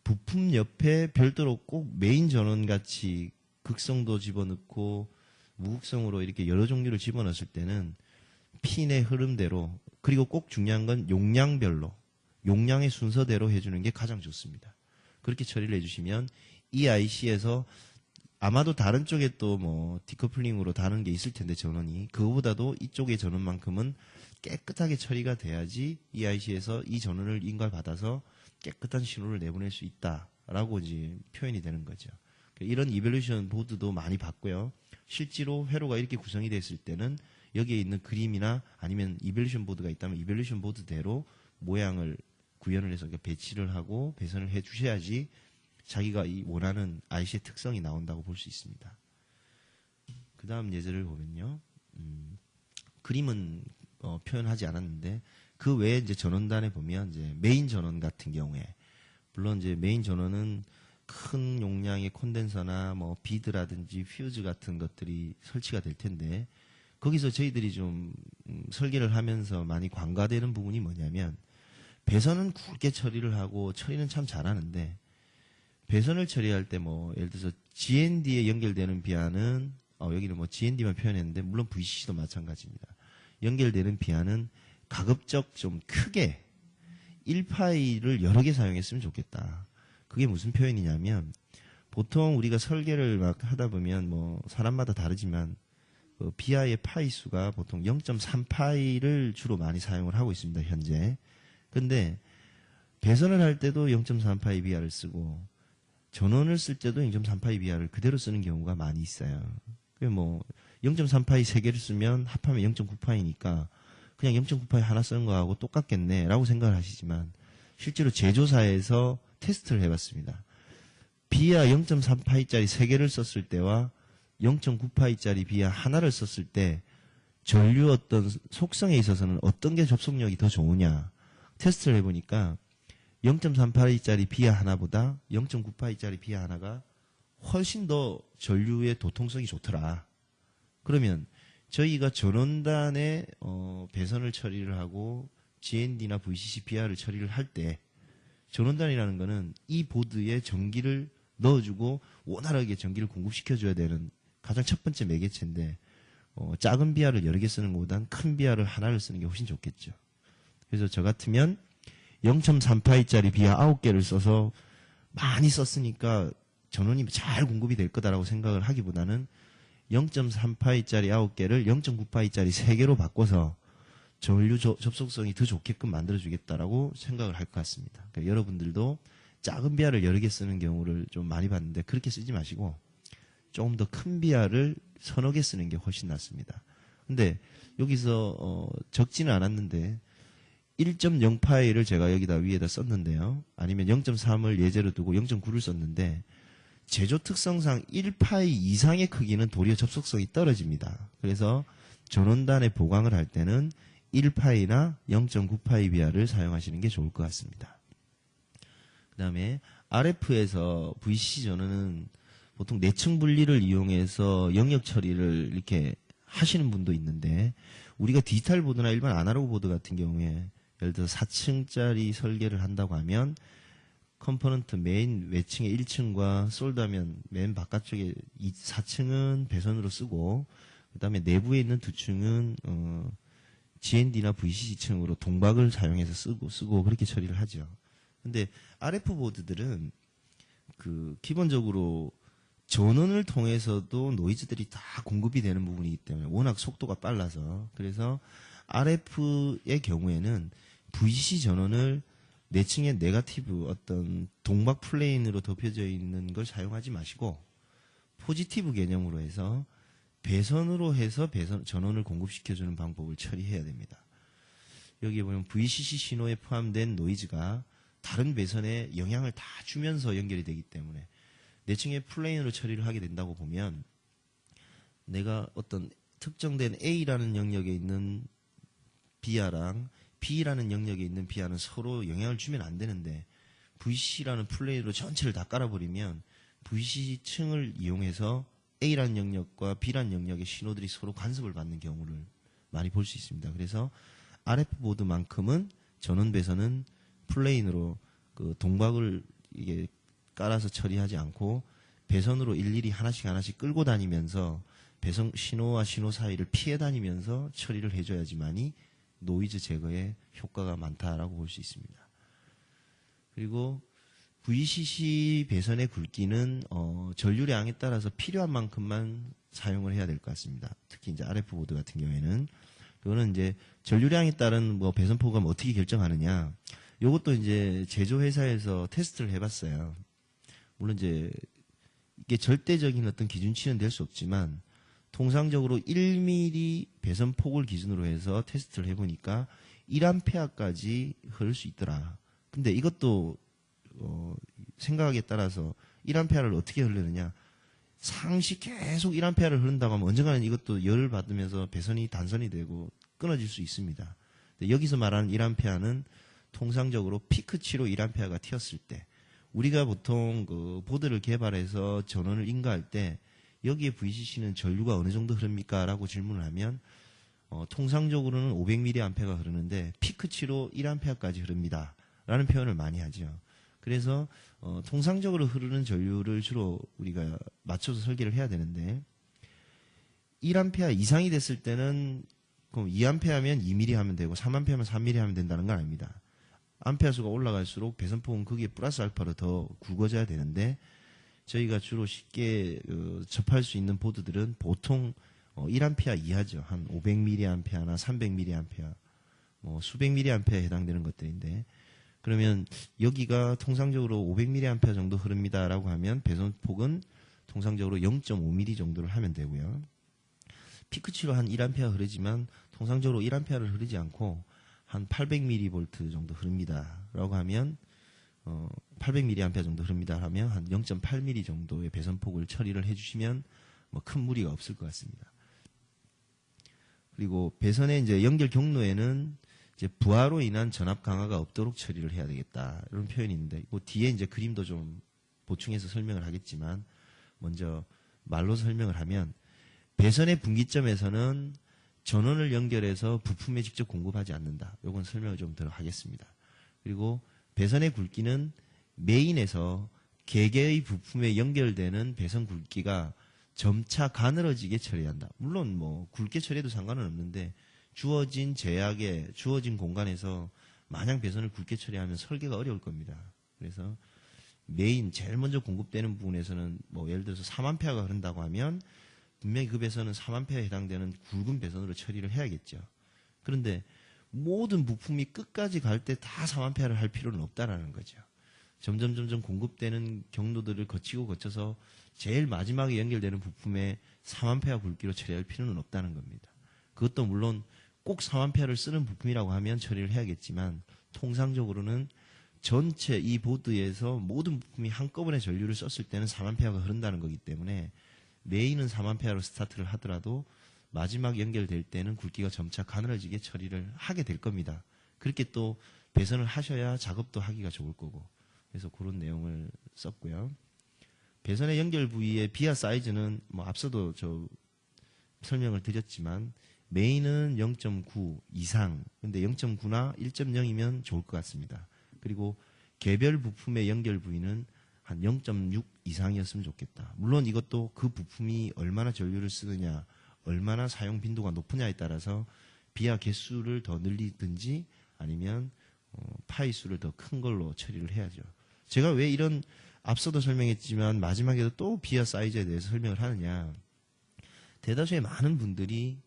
부품 옆에 별도로 꼭 메인 전원 같이 극성도 집어넣고 무극성으로 이렇게 여러 종류를 집어넣었을 때는 핀의 흐름대로 그리고 꼭 중요한 건 용량별로 용량의 순서대로 해주는 게 가장 좋습니다. 그렇게 처리를 해주시면 이 IC에서 아마도 다른 쪽에 또 뭐 디커플링으로 다른 게 있을 텐데 전원이 그거보다도 이쪽의 전원만큼은 깨끗하게 처리가 돼야지 이 IC에서 이 전원을 인가받아서 깨끗한 신호를 내보낼 수 있다라고 이제 표현이 되는 거죠. 이런 이벨루션 보드도 많이 봤고요. 실제로 회로가 이렇게 구성이 됐을 때는 여기에 있는 그림이나 아니면 이벨루션 보드가 있다면 이벨루션 보드대로 모양을 구현을 해서 배치를 하고 배선을 해 주셔야지 자기가 이 원하는 IC의 특성이 나온다고 볼 수 있습니다. 그 다음 예제를 보면요. 그림은 표현하지 않았는데 그 외에 이제 전원단에 보면 이제 메인 전원 같은 경우에 물론 이제 메인 전원은 큰 용량의 콘덴서나 뭐 비드라든지 퓨즈 같은 것들이 설치가 될 텐데 거기서 저희들이 좀 설계를 하면서 많이 관과되는 부분이 뭐냐면 배선은 굵게 처리를 하고 처리는 참 잘하는데 배선을 처리할 때 뭐 예를 들어서 GND에 연결되는 비하는 여기는 뭐 GND만 표현했는데 물론 VCC도 마찬가지입니다. 연결되는 비하는 가급적 좀 크게 1파일을 여러 개 사용했으면 좋겠다. 그게 무슨 표현이냐면 보통 우리가 설계를 막 하다 보면 뭐 사람마다 다르지만 비하의 파일 수가 보통 0.3파일을 주로 많이 사용을 하고 있습니다. 현재. 근데 배선을 할 때도 0.3파일 비하를 쓰고 전원을 쓸 때도 0.3파일 비하를 그대로 쓰는 경우가 많이 있어요. 그 뭐 0.3파일 3개를 쓰면 합하면 0.9파이니까 그냥 0.9파일 하나 쓰는 거하고 똑같겠네 라고 생각을 하시지만 실제로 제조사에서 테스트를 해봤습니다. 비하 0.3파이짜리 3개를 썼을 때와 0.9파이짜리 비하 하나를 썼을 때 전류 어떤 속성에 있어서는 어떤 게 접속력이 더 좋으냐 테스트를 해보니까 0.3파이짜리 비하 하나보다 0.9파이짜리 비하 하나가 훨씬 더 전류의 도통성이 좋더라. 그러면 저희가 전원단에 배선을 처리를 하고 GND나 VCC 비하를 처리를 할 때 전원단이라는 거는 이 보드에 전기를 넣어주고 원활하게 전기를 공급시켜줘야 되는 가장 첫 번째 매개체인데 작은 비하를 여러 개 쓰는 것보다는 큰 비하를 하나를 쓰는 게 훨씬 좋겠죠. 그래서 저 같으면 0.3파이짜리 비하 9개를 써서 많이 썼으니까 전원이 잘 공급이 될 거다라고 생각을 하기보다는 0.3파이짜리 9개를 0.9파이짜리 3개로 바꿔서 전류 접속성이 더 좋게끔 만들어주겠다라고 생각을 할 것 같습니다. 그러니까 여러분들도 작은 비하를 여러 개 쓰는 경우를 좀 많이 봤는데 그렇게 쓰지 마시고 조금 더 큰 비하를 서너 개 쓰는 게 훨씬 낫습니다. 근데 여기서 적지는 않았는데 1.0파일을 제가 여기다 위에다 썼는데요. 아니면 0.3을 예제로 두고 0.9를 썼는데 제조 특성상 1파이 이상의 크기는 도리어 접속성이 떨어집니다. 그래서 전원단에 보강을 할 때는 1파이나 0.9파이 비하를 사용하시는 게 좋을 것 같습니다. 그 다음에 RF에서 VCC 전원은 보통 내층 분리를 이용해서 영역 처리를 이렇게 하시는 분도 있는데 우리가 디지털 보드나 일반 아날로그 보드 같은 경우에 예를 들어 4층짜리 설계를 한다고 하면 컴포넌트 메인 외층의 1층과 솔드하면 맨 바깥쪽에 4층은 배선으로 쓰고 그 다음에 내부에 있는 2층은 GND나 VCC층으로 동박을 사용해서 쓰고 그렇게 처리를 하죠. 근데 RF 보드들은 기본적으로 전원을 통해서도 노이즈들이 다 공급이 되는 부분이기 때문에 워낙 속도가 빨라서 그래서 RF의 경우에는 VCC 전원을 내층의 네거티브 어떤 동박 플레인으로 덮여져 있는 걸 사용하지 마시고 포지티브 개념으로 해서 배선으로 해서 전원을 공급시켜주는 방법을 처리해야 됩니다. 여기에 보면 VCC 신호에 포함된 노이즈가 다른 배선에 영향을 다 주면서 연결이 되기 때문에 내층의 플레인으로 처리를 하게 된다고 보면 내가 어떤 특정된 A라는 영역에 있는 비하랑 B라는 영역에 있는 비하는 서로 영향을 주면 안 되는데 VC라는 플레이로 전체를 다 깔아버리면 VC층을 이용해서 A라는 영역과 B라는 영역의 신호들이 서로 간섭을 받는 경우를 많이 볼 수 있습니다. 그래서 RF 보드만큼은 전원 배선은 플레인으로 동박을 이게 깔아서 처리하지 않고 배선으로 일일이 하나씩 끌고 다니면서 배선 신호와 신호 사이를 피해 다니면서 처리를 해줘야지만이 노이즈 제거에 효과가 많다라고 볼 수 있습니다. 그리고 VCC 배선의 굵기는 전류량에 따라서 필요한 만큼만 사용을 해야 될 것 같습니다. 특히 이제 RF 보드 같은 경우에는 그거는 이제 전류량에 따른 뭐 배선 폭을 어떻게 결정하느냐. 이것도 이제 제조회사에서 테스트를 해봤어요. 물론 이제 이게 절대적인 어떤 기준치는 될 수 없지만 통상적으로 1mm 배선 폭을 기준으로 해서 테스트를 해보니까 1A까지 흐를 수 있더라. 근데 이것도 생각에 따라서 1A를 어떻게 흐르느냐. 상시 계속 1A를 흐른다고 하면 언젠가는 이것도 열을 받으면서 배선이 단선이 되고 끊어질 수 있습니다. 근데 여기서 말하는 1A는 통상적으로 피크치로 1A가 튀었을 때 우리가 보통 보드를 개발해서 전원을 인가할 때 여기에 VCC는 전류가 어느 정도 흐릅니까? 라고 질문을 하면 통상적으로는 500mA가 흐르는데 피크치로 1A까지 흐릅니다. 라는 표현을 많이 하죠. 그래서 통상적으로 흐르는 전류를 주로 우리가 맞춰서 설계를 해야 되는데 1A 이상이 됐을 때는 그럼 2A면 2mm 하면 되고 3A면 3mm 하면 된다는 건 아닙니다. 암페아 수가 올라갈수록 배선폭은 거기에 플러스 알파로 더 굵어져야 되는데 저희가 주로 쉽게 접할 수 있는 보드들은 보통 1A 이하죠. 한 500mA나 300mA, 뭐 수백 mA에 해당되는 것들인데 그러면 여기가 통상적으로 500mA 정도 흐릅니다라고 하면 배선폭은 통상적으로 0.5mm 정도를 하면 되고요. 피크치로 한 1A 흐르지만 통상적으로 1A를 흐르지 않고 한 800mV 정도 흐릅니다라고 하면 800mA 정도 흐릅니다 하면 한 0.8mm 정도의 배선폭을 처리를 해주시면 뭐 큰 무리가 없을 것 같습니다. 그리고 배선의 이제 연결 경로에는 이제 부하로 인한 전압 강화가 없도록 처리를 해야 되겠다 이런 표현이 있는데 그 뒤에 이제 그림도 좀 보충해서 설명을 하겠지만 먼저 말로 설명을 하면 배선의 분기점에서는 전원을 연결해서 부품에 직접 공급하지 않는다. 이건 설명을 좀 더 하겠습니다. 그리고 배선의 굵기는 메인에서 개개의 부품에 연결되는 배선 굵기가 점차 가늘어지게 처리한다. 물론 뭐 굵게 처리해도 상관은 없는데 주어진 제약에 주어진 공간에서 마냥 배선을 굵게 처리하면 설계가 어려울 겁니다. 그래서 메인 제일 먼저 공급되는 부분에서는 뭐 예를 들어서 3A가 흐른다고 하면 분명히 그 배선은 3A에 해당되는 굵은 배선으로 처리를 해야겠죠. 그런데 모든 부품이 끝까지 갈 때 다 3A를 할 필요는 없다라는 거죠. 점점 공급되는 경로들을 거쳐서 제일 마지막에 연결되는 부품에 3A 굵기로 처리할 필요는 없다는 겁니다. 그것도 물론 꼭 3A를 쓰는 부품이라고 하면 처리를 해야겠지만 통상적으로는 전체 이 보드에서 모든 부품이 한꺼번에 전류를 썼을 때는 3A가 흐른다는 거기 때문에 메인은 3A로 스타트를 하더라도 마지막 연결될 때는 굵기가 점차 가늘어지게 처리를 하게 될 겁니다. 그렇게 또 배선을 하셔야 작업도 하기가 좋을 거고 그래서 그런 내용을 썼고요. 배선의 연결 부위의 비하 사이즈는 뭐 앞서도 저 설명을 드렸지만 메인은 0.9 이상 근데 0.9나 1.0이면 좋을 것 같습니다. 그리고 개별 부품의 연결 부위는 한 0.6 이상이었으면 좋겠다. 물론 이것도 그 부품이 얼마나 전류를 쓰느냐 얼마나 사용 빈도가 높으냐에 따라서 비하 개수를 더 늘리든지 아니면 파이 수를 더 큰 걸로 처리를 해야죠. 제가 왜 이런 앞서도 설명했지만 마지막에도 또 비하 사이즈에 대해서 설명을 하느냐. 대다수의 많은 분들이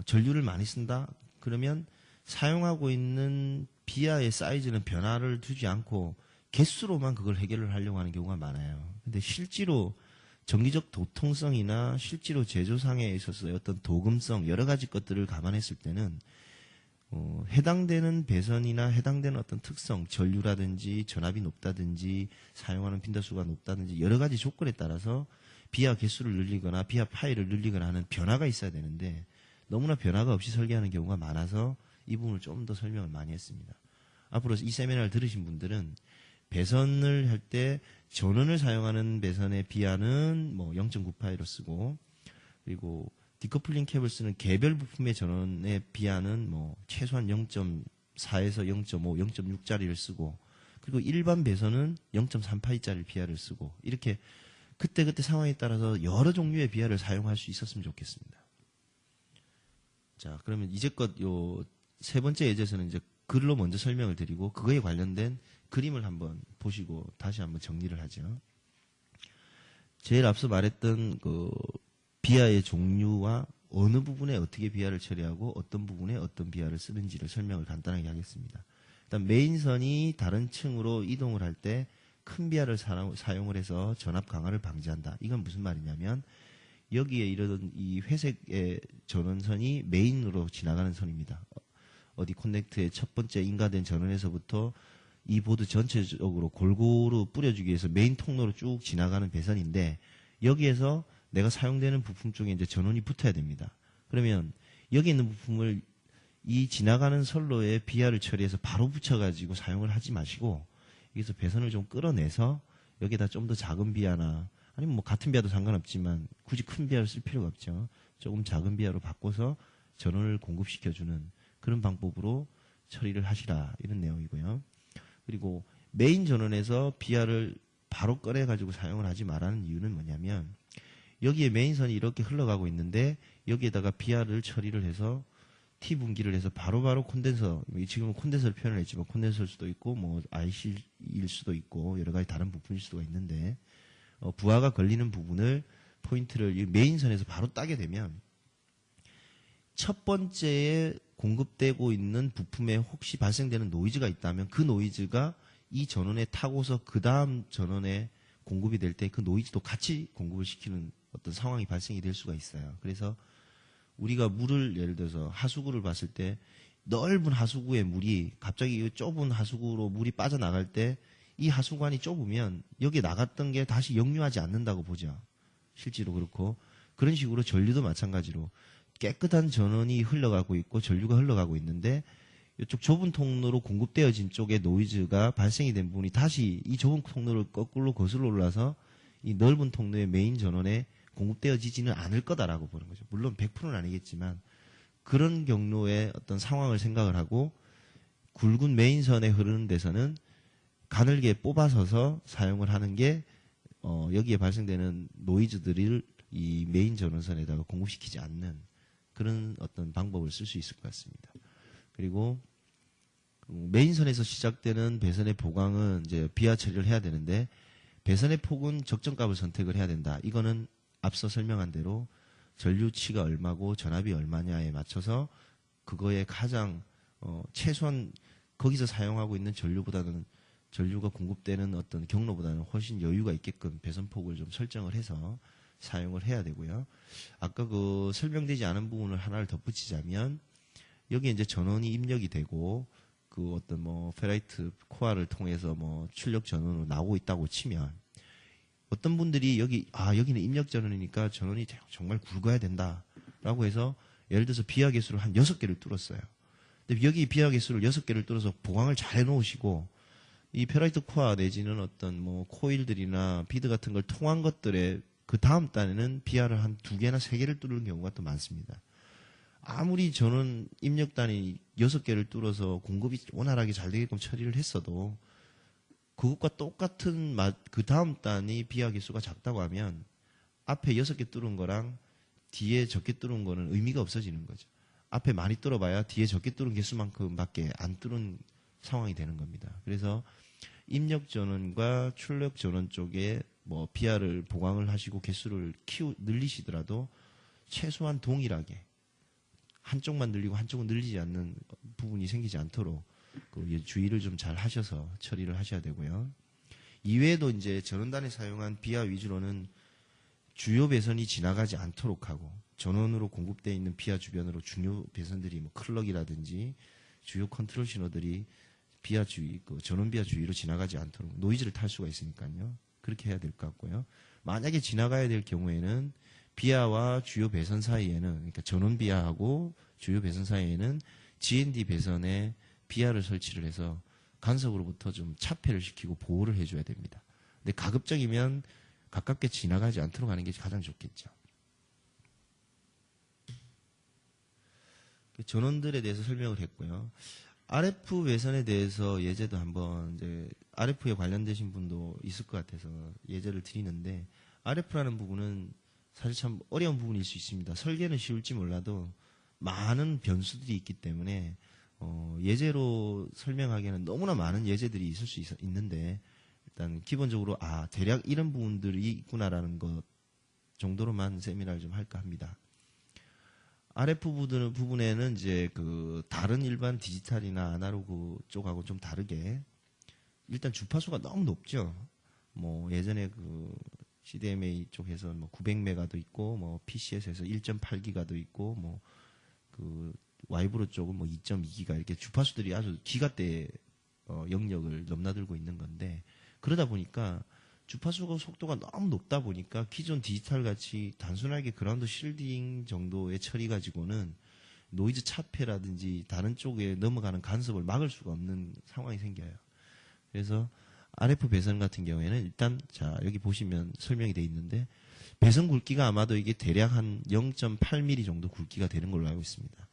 전류를 많이 쓴다? 그러면 사용하고 있는 비하의 사이즈는 변화를 두지 않고 개수로만 그걸 해결을 하려고 하는 경우가 많아요. 근데 실제로 전기적 도통성이나 실제로 제조상에 있어서 어떤 도금성 여러 가지 것들을 감안했을 때는 해당되는 배선이나 해당되는 어떤 특성, 전류라든지 전압이 높다든지 사용하는 빈도수가 높다든지 여러 가지 조건에 따라서 비하 개수를 늘리거나 비하 파이를 늘리거나 하는 변화가 있어야 되는데 너무나 변화가 없이 설계하는 경우가 많아서 이 부분을 좀 더 설명을 많이 했습니다. 앞으로 이 세미나를 들으신 분들은 배선을 할 때 전원을 사용하는 배선의 비하는 뭐 0.9파이로 쓰고 그리고 디커플링 캡을 쓰는 개별 부품의 전원의 비하는 뭐 최소한 0.4에서 0.5, 0.6짜리를 쓰고 그리고 일반 배선은 0.3파이짜리 비하를 쓰고 이렇게 그때그때 상황에 따라서 여러 종류의 비하를 사용할 수 있었으면 좋겠습니다. 자, 그러면 이제껏 요 세 번째 예제에서는 이제 글로 먼저 설명을 드리고 그거에 관련된 그림을 한번 보시고 다시 한번 정리를 하죠. 제일 앞서 말했던 그 비하의 종류와 어느 부분에 어떻게 비하를 처리하고 어떤 부분에 어떤 비하를 쓰는지를 설명을 간단하게 하겠습니다. 일단 메인선이 다른 층으로 이동을 할 때 큰 비하를 사용을 해서 전압 강화를 방지한다. 이건 무슨 말이냐면 여기에 이르던 이 회색의 전원선이 메인으로 지나가는 선입니다. 어디 커넥트의 첫 번째 인가된 전원에서부터 이 보드 전체적으로 골고루 뿌려주기 위해서 메인 통로로 쭉 지나가는 배선인데 여기에서 내가 사용되는 부품 쪽에 이제 전원이 붙어야 됩니다. 그러면 여기 있는 부품을 이 지나가는 선로에 비하를 처리해서 바로 붙여가지고 사용을 하지 마시고 여기서 배선을 좀 끌어내서 여기다 좀 더 작은 비하나 아니면 뭐 같은 비하도 상관없지만 굳이 큰 비하를 쓸 필요가 없죠. 조금 작은 비하로 바꿔서 전원을 공급시켜주는 그런 방법으로 처리를 하시라 이런 내용이고요. 그리고 메인 전원에서 비아를 바로 꺼내가지고 사용을 하지 말라는 이유는 뭐냐면 여기에 메인선이 이렇게 흘러가고 있는데 여기에다가 비아를 처리를 해서 T 분기를 해서 바로바로 콘덴서, 지금은 콘덴서를 표현을 했지만 콘덴서일 수도 있고 뭐 IC일 수도 있고 여러 가지 다른 부품일 수가 있는데 부하가 걸리는 부분을 포인트를 이 메인선에서 바로 따게 되면 첫 번째에 공급되고 있는 부품에 혹시 발생되는 노이즈가 있다면 그 노이즈가 이 전원에 타고서 그 다음 전원에 공급이 될 때 그 노이즈도 같이 공급을 시키는 어떤 상황이 발생이 될 수가 있어요. 그래서 우리가 물을 예를 들어서 하수구를 봤을 때 넓은 하수구에 물이 갑자기 이 좁은 하수구로 물이 빠져나갈 때 이 하수관이 좁으면 여기에 나갔던 게 다시 역류하지 않는다고 보죠. 실제로 그렇고 그런 식으로 전류도 마찬가지로 깨끗한 전원이 흘러가고 있고 전류가 흘러가고 있는데 이쪽 좁은 통로로 공급되어진 쪽에 노이즈가 발생이 된 부분이 다시 이 좁은 통로를 거꾸로 거슬러 올라서 이 넓은 통로의 메인 전원에 공급되어지지는 않을 거다라고 보는 거죠. 물론 100%는 아니겠지만 그런 경로의 어떤 상황을 생각을 하고 굵은 메인선에 흐르는 데서는 가늘게 뽑아서서 사용을 하는 게 여기에 발생되는 노이즈들을 이 메인 전원선에다가 공급시키지 않는 그런 어떤 방법을 쓸 수 있을 것 같습니다. 그리고 메인선에서 시작되는 배선의 보강은 이제 비하 처리를 해야 되는데 배선의 폭은 적정값을 선택을 해야 된다. 이거는 앞서 설명한 대로 전류치가 얼마고 전압이 얼마냐에 맞춰서 그거에 가장 최소한 거기서 사용하고 있는 전류보다는 전류가 공급되는 어떤 경로보다는 훨씬 여유가 있게끔 배선폭을 좀 설정을 해서 사용을 해야 되고요. 아까 그 설명되지 않은 부분을 하나를 덧붙이자면 여기에 이제 전원이 입력이 되고 그 어떤 뭐 페라이트 코어를 통해서 뭐 출력 전원으로 나오고 있다고 치면 어떤 분들이 여기는 입력 전원이니까 전원이 정말 굵어야 된다라고 해서 예를 들어서 비하 개수를 한 6개를 뚫었어요. 근데 여기 비하 개수를 6개를 뚫어서 보강을 잘 해놓으시고 이 페라이트 코어 내지는 어떤 뭐 코일들이나 비드 같은 걸 통한 것들에 그 다음 단에는 비하를 한 2개나 3개를 뚫는 경우가 또 많습니다. 아무리 전원 입력단이 6개를 뚫어서 공급이 원활하게 잘 되게끔 처리를 했어도 그것과 똑같은 그 다음 단이 비하 개수가 작다고 하면 앞에 6개 뚫은 거랑 뒤에 적게 뚫은 거는 의미가 없어지는 거죠. 앞에 많이 뚫어봐야 뒤에 적게 뚫은 개수만큼밖에 안 뚫은 상황이 되는 겁니다. 그래서 입력 전원과 출력 전원 쪽에 뭐 비하를 보강을 하시고 개수를 늘리시더라도 최소한 동일하게 한쪽만 늘리고 한쪽은 늘리지 않는 부분이 생기지 않도록 그 주의를 좀 잘 하셔서 처리를 하셔야 되고요. 이외에도 이제 전원단에 사용한 비하 위주로는 주요 배선이 지나가지 않도록 하고 전원으로 공급되어 있는 비하 주변으로 중요 배선들이 뭐 클럭이라든지 주요 컨트롤 신호들이 비하 주위, 그 전원 비하 주위로 지나가지 않도록 노이즈를 탈 수가 있으니까요. 그렇게 해야 될 것 같고요. 만약에 지나가야 될 경우에는 비하와 주요 배선 사이에는, 그러니까 전원 비하하고 주요 배선 사이에는 GND 배선에 비하를 설치를 해서 간섭으로부터 좀 차폐를 시키고 보호를 해줘야 됩니다. 근데 가급적이면 가깝게 지나가지 않도록 하는 게 가장 좋겠죠. 전원들에 대해서 설명을 했고요. RF 배선에 대해서 예제도 한번 이제 RF에 관련되신 분도 있을 것 같아서 예제를 드리는데 RF라는 부분은 사실 참 어려운 부분일 수 있습니다. 설계는 쉬울지 몰라도 많은 변수들이 있기 때문에 예제로 설명하기에는 너무나 많은 예제들이 있을 수 있는데 일단 기본적으로 대략 이런 부분들이 있구나라는 것 정도로만 세미나를 좀 할까 합니다. RF 부분에는 이제 그 다른 일반 디지털이나 아날로그 쪽하고 좀 다르게 일단 주파수가 너무 높죠. 뭐 예전에 그 CDMA 쪽에서 뭐 900메가도 있고 뭐 PCS에서 1.8기가도 있고 뭐 그 와이브로 쪽은 뭐 2.2기가 이렇게 주파수들이 아주 기가대 영역을 넘나들고 있는 건데 그러다 보니까 주파수 속도가 너무 높다 보니까 기존 디지털 같이 단순하게 그라운드 실딩 정도의 처리 가지고는 노이즈 차폐라든지 다른 쪽에 넘어가는 간섭을 막을 수가 없는 상황이 생겨요. 그래서 RF 배선 같은 경우에는 일단 여기 보시면 설명이 되어 있는데 배선 굵기가 아마도 이게 대략 한 0.8mm 정도 굵기가 되는 걸로 알고 있습니다.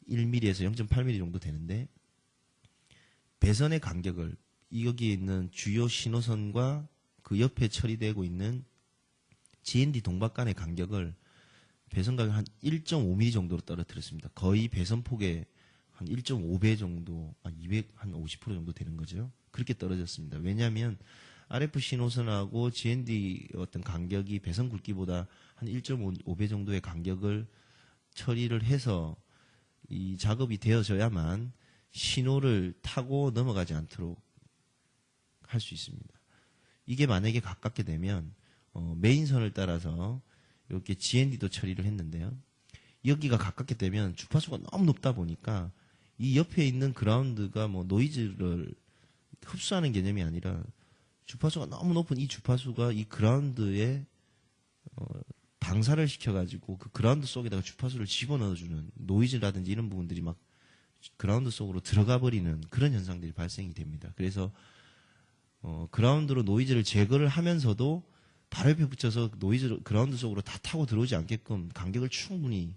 1mm에서 0.8mm 정도 되는데 배선의 간격을 여기에 있는 주요 신호선과 그 옆에 처리되고 있는 GND 동박 간의 간격을 배선각을 한 1.5mm 정도로 떨어뜨렸습니다. 거의 배선폭의 한 1.5배 정도, 250% 정도 되는 거죠. 그렇게 떨어졌습니다. 왜냐하면 RF 신호선하고 GND 어떤 간격이 배선 굵기보다 한 1.5배 정도의 간격을 처리를 해서 이 작업이 되어져야만 신호를 타고 넘어가지 않도록 할 수 있습니다. 이게 만약에 가깝게 되면 메인선을 따라서 이렇게 GND도 처리를 했는데요. 여기가 가깝게 되면 주파수가 너무 높다 보니까 이 옆에 있는 그라운드가 뭐 노이즈를 흡수하는 개념이 아니라 주파수가 너무 높은 이 주파수가 이 그라운드에 방사를 시켜가지고 그 그라운드 속에다가 주파수를 집어넣어주는 노이즈라든지 이런 부분들이 막 그라운드 속으로 들어가 버리는 그런 현상들이 발생이 됩니다. 그래서 그라운드로 노이즈를 제거를 하면서도 바로 옆에 붙여서 노이즈를 그라운드 속으로 다 타고 들어오지 않게끔 간격을 충분히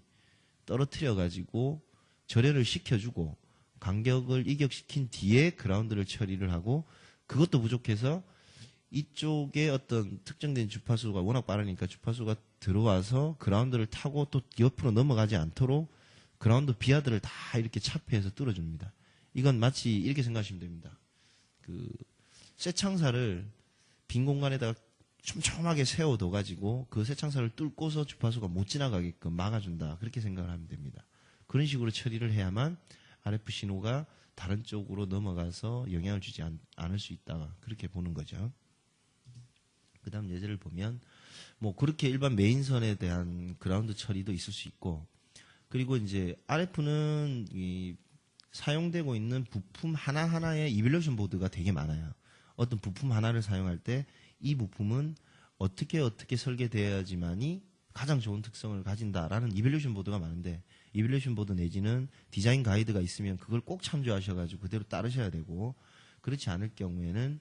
떨어뜨려가지고 절연을 시켜주고 간격을 이격시킨 뒤에 그라운드를 처리를 하고 그것도 부족해서 이쪽에 어떤 특정된 주파수가 워낙 빠르니까 주파수가 들어와서 그라운드를 타고 또 옆으로 넘어가지 않도록 그라운드 비하들을 다 이렇게 차폐해서 뚫어줍니다. 이건 마치 이렇게 생각하시면 됩니다. 그 쇠창살을 빈 공간에다가 촘촘하게 세워둬가지고 그 쇠창살을 뚫고서 주파수가 못 지나가게끔 막아준다. 그렇게 생각을 하면 됩니다. 그런 식으로 처리를 해야만 RF 신호가 다른 쪽으로 넘어가서 영향을 주지 않을 수 있다. 그렇게 보는 거죠. 그 다음 예제를 보면 뭐 그렇게 일반 메인선에 대한 그라운드 처리도 있을 수 있고 그리고 이제 RF는 이 사용되고 있는 부품 하나하나의 이밸루에이션 보드가 되게 많아요. 어떤 부품 하나를 사용할 때 이 부품은 어떻게 설계되어야지만이 가장 좋은 특성을 가진다라는 이밸루에이션 보드가 많은데 이밸루에이션 보드 내지는 디자인 가이드가 있으면 그걸 꼭 참조하셔가지고 그대로 따르셔야 되고 그렇지 않을 경우에는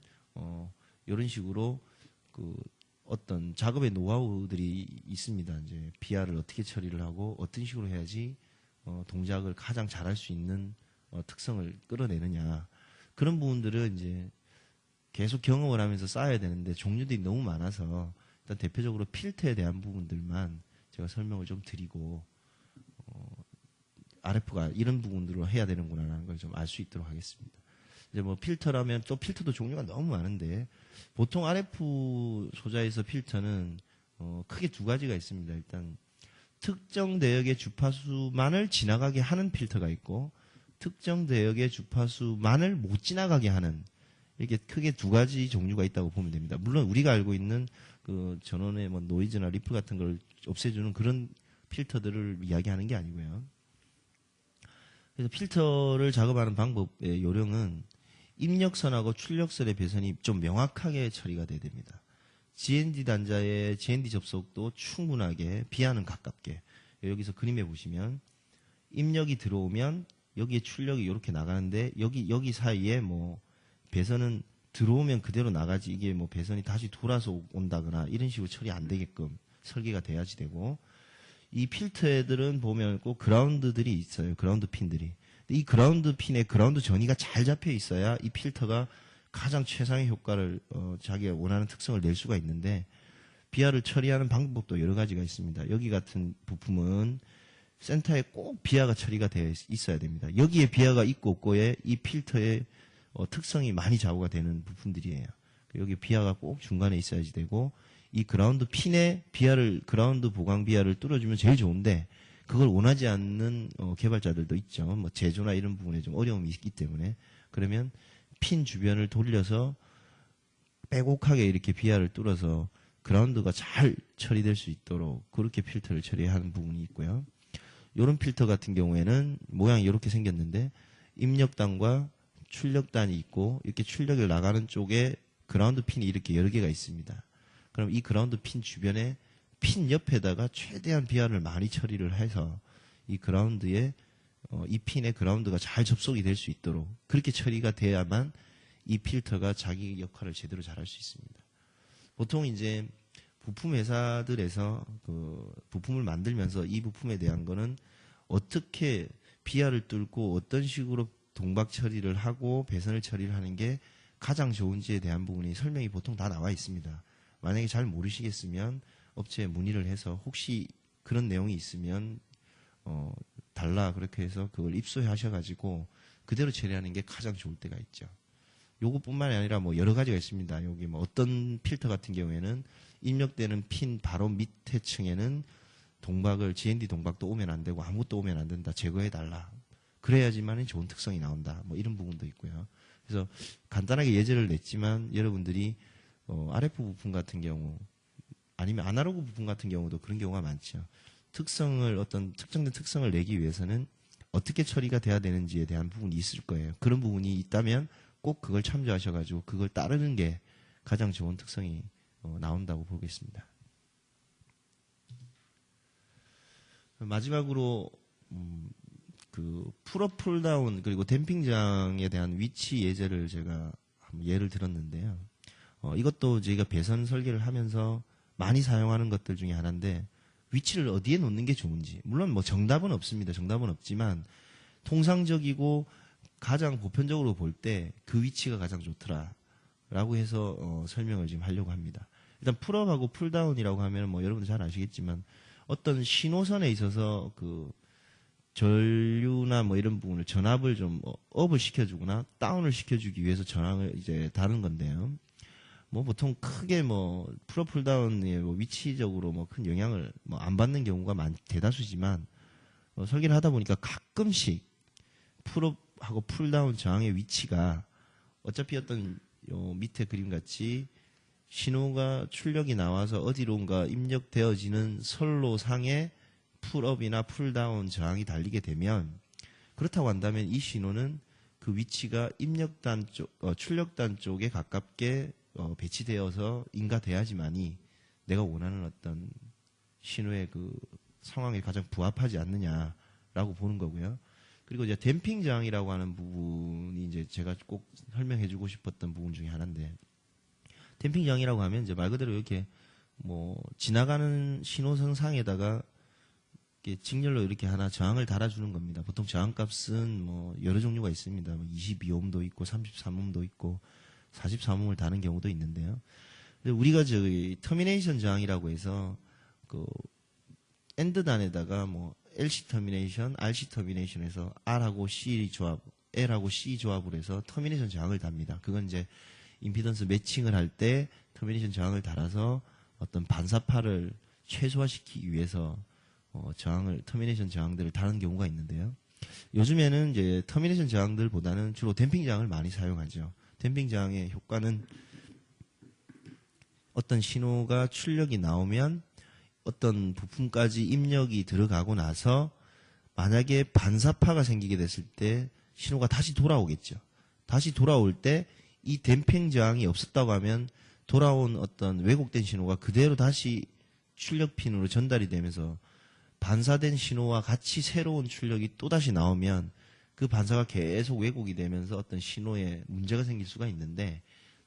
이런 식으로 그 어떤 작업의 노하우들이 있습니다. 이제 BR을 어떻게 처리를 하고 어떤 식으로 해야지 동작을 가장 잘할 수 있는 특성을 끌어내느냐 그런 부분들은 이제 계속 경험을 하면서 쌓아야 되는데 종류들이 너무 많아서 일단 대표적으로 필터에 대한 부분들만 제가 설명을 좀 드리고 RF가 이런 부분들로 해야 되는구나라는 걸 좀 알 수 있도록 하겠습니다. 이제 뭐 필터라면 또 필터도 종류가 너무 많은데 보통 RF 소자에서 필터는 크게 두 가지가 있습니다. 일단 특정 대역의 주파수만을 지나가게 하는 필터가 있고 특정 대역의 주파수만을 못 지나가게 하는 이렇게 크게 두 가지 종류가 있다고 보면 됩니다. 물론 우리가 알고 있는 그 전원의 뭐 노이즈나 리플 같은 걸 없애주는 그런 필터들을 이야기하는 게 아니고요. 그래서 필터를 작업하는 방법의 요령은 입력선하고 출력선의 배선이 좀 명확하게 처리가 돼야 됩니다. GND 단자의 GND 접속도 충분하게 비하는 가깝게 여기서 그림에 보시면 입력이 들어오면 여기에 출력이 이렇게 나가는데 여기 사이에 뭐 배선은 들어오면 그대로 나가지 이게 뭐 배선이 다시 돌아서 온다거나 이런 식으로 처리 안 되게끔 설계가 돼야지 되고 이 필터 애들은 보면 꼭 그라운드들이 있어요. 그라운드 핀들이. 이 그라운드 핀에 그라운드 전이가 잘 잡혀 있어야 이 필터가 가장 최상의 효과를 자기가 원하는 특성을 낼 수가 있는데 비하를 처리하는 방법도 여러 가지가 있습니다. 여기 같은 부품은 센터에 꼭 비하가 처리가 되어 있어야 됩니다. 여기에 비하가 있고 없고에 이 필터의 특성이 많이 좌우가 되는 부품들이에요. 여기 비하가 꼭 중간에 있어야지 되고 이 그라운드 핀에 그라운드 보강 비하를 뚫어주면 제일 좋은데 그걸 원하지 않는 개발자들도 있죠. 뭐 제조나 이런 부분에 좀 어려움이 있기 때문에 그러면 핀 주변을 돌려서 빼곡하게 이렇게 비하를 뚫어서 그라운드가 잘 처리될 수 있도록 그렇게 필터를 처리하는 부분이 있고요. 이런 필터 같은 경우에는 모양이 이렇게 생겼는데 입력단과 출력단이 있고 이렇게 출력을 나가는 쪽에 그라운드 핀이 이렇게 여러 개가 있습니다. 그럼 이 그라운드 핀 주변에 핀 옆에다가 최대한 비하를 많이 처리를 해서 이 그라운드에 이 핀에 그라운드가 잘 접속이 될 수 있도록 그렇게 처리가 돼야만 이 필터가 자기 역할을 제대로 잘할 수 있습니다. 보통 이제 부품 회사들에서 그 부품을 만들면서 이 부품에 대한 거는 어떻게 비하를 뚫고 어떤 식으로 동박 처리를 하고 배선을 처리를 하는 게 가장 좋은지에 대한 부분이 설명이 보통 다 나와 있습니다. 만약에 잘 모르시겠으면 업체에 문의를 해서 혹시 그런 내용이 있으면 달라 그렇게 해서 그걸 입수하셔가지고 그대로 처리하는 게 가장 좋을 때가 있죠. 요것뿐만이 아니라 뭐 여러 가지가 있습니다. 여기 뭐 어떤 필터 같은 경우에는 입력되는 핀 바로 밑에 층에는 동박을 GND 동박도 오면 안 되고 아무것도 오면 안 된다. 제거해 달라. 그래야지만 좋은 특성이 나온다. 뭐 이런 부분도 있고요. 그래서 간단하게 예제를 냈지만 여러분들이 RF 부품 같은 경우 아니면 아날로그 부품 같은 경우도 그런 경우가 많죠. 특성을 어떤 특정된 특성을 내기 위해서는 어떻게 처리가 돼야 되는지에 대한 부분이 있을 거예요. 그런 부분이 있다면 꼭 그걸 참조하셔가지고 그걸 따르는 게 가장 좋은 특성이 나온다고 보겠습니다. 마지막으로 그 풀업 풀다운 그리고 댐핑장에 대한 위치 예제를 제가 예를 들었는데요. 이것도 저희가 배선 설계를 하면서 많이 사용하는 것들 중에 하나인데 위치를 어디에 놓는 게 좋은지 물론 뭐 정답은 없습니다. 정답은 없지만 통상적이고 가장 보편적으로 볼 때 그 위치가 가장 좋더라라고 해서 설명을 지금 하려고 합니다. 일단 풀업하고 풀다운이라고 하면 뭐 여러분 잘 아시겠지만 어떤 신호선에 있어서 그 전류나 뭐 이런 부분을 전압을 좀 업을 시켜주거나 다운을 시켜주기 위해서 전압을 이제 다른 건데요. 뭐 보통 크게 뭐 풀업 풀다운의 뭐 위치적으로 뭐 큰 영향을 뭐 안 받는 경우가 대다수지만 설계를 하다 보니까 가끔씩 풀업하고 풀다운 저항의 위치가 어차피 어떤 요 밑에 그림 같이 신호가 출력이 나와서 어디론가 입력되어지는 선로상에 풀업이나 풀다운 저항이 달리게 되면 그렇다고 한다면 이 신호는 그 위치가 입력단 쪽, 출력단 쪽에 가깝게 배치되어서 인가돼야지만이 내가 원하는 어떤 신호의 그 상황에 가장 부합하지 않느냐라고 보는 거고요. 그리고 이제 댐핑 저항이라고 하는 부분이 이제 제가 꼭 설명해주고 싶었던 부분 중에 하나인데 댐핑 저항이라고 하면 이제 말 그대로 이렇게 뭐 지나가는 신호선 상에다가 이렇게 직렬로 이렇게 하나 저항을 달아주는 겁니다. 보통 저항값은 뭐 여러 종류가 있습니다. 뭐 22옴도 있고 33옴도 있고 43옴을 다는 경우도 있는데요. 근데 우리가 저기 터미네이션 저항이라고 해서 그 엔드단에다가 뭐 LC 터미네이션, RC 터미네이션에서 R하고 C 조합, L하고 C 조합을 해서 터미네이션 저항을 답니다. 그건 이제 임피던스 매칭을 할 때 터미네이션 저항을 달아서 어떤 반사파를 최소화시키기 위해서 터미네이션 저항들을 다는 경우가 있는데요. 요즘에는 이제 터미네이션 저항들보다는 주로 댐핑 저항을 많이 사용하죠. 댐핑 저항의 효과는 어떤 신호가 출력이 나오면 어떤 부품까지 입력이 들어가고 나서 만약에 반사파가 생기게 됐을 때 신호가 다시 돌아오겠죠. 다시 돌아올 때 이 댐핑 저항이 없었다고 하면 돌아온 어떤 왜곡된 신호가 그대로 다시 출력 핀으로 전달이 되면서 반사된 신호와 같이 새로운 출력이 또다시 나오면 그 반사가 계속 왜곡이 되면서 어떤 신호에 문제가 생길 수가 있는데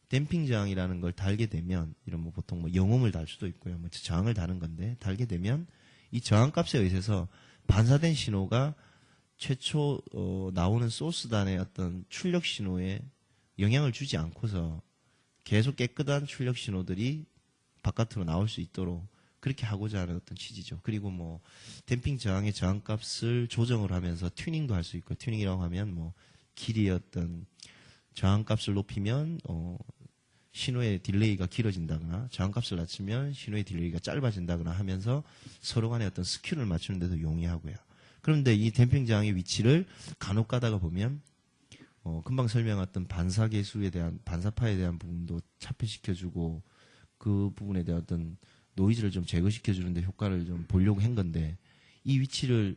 댐핑 저항이라는 걸 달게 되면 이런 뭐 보통 뭐 영음을 달 수도 있고요. 뭐 저항을 다는 건데 달게 되면 이 저항값에 의해서 반사된 신호가 최초 나오는 소스단의 어떤 출력 신호에 영향을 주지 않고서 계속 깨끗한 출력 신호들이 바깥으로 나올 수 있도록 그렇게 하고자 하는 어떤 취지죠. 그리고 뭐 댐핑 저항의 저항값을 조정을 하면서 튜닝도 할 수 있고 튜닝이라고 하면 뭐 길이의 어떤 저항값을 높이면 신호의 딜레이가 길어진다거나 저항값을 낮추면 신호의 딜레이가 짧아진다거나 하면서 서로 간의 어떤 스큐를 맞추는 데도 용이하고요. 그런데 이 댐핑 저항의 위치를 간혹 가다가 보면 금방 설명했던 반사 계수에 대한 반사파에 대한 부분도 차폐시켜주고 그 부분에 대한 어떤 노이즈를 좀 제거시켜주는데 효과를 좀 보려고 한 건데 이 위치를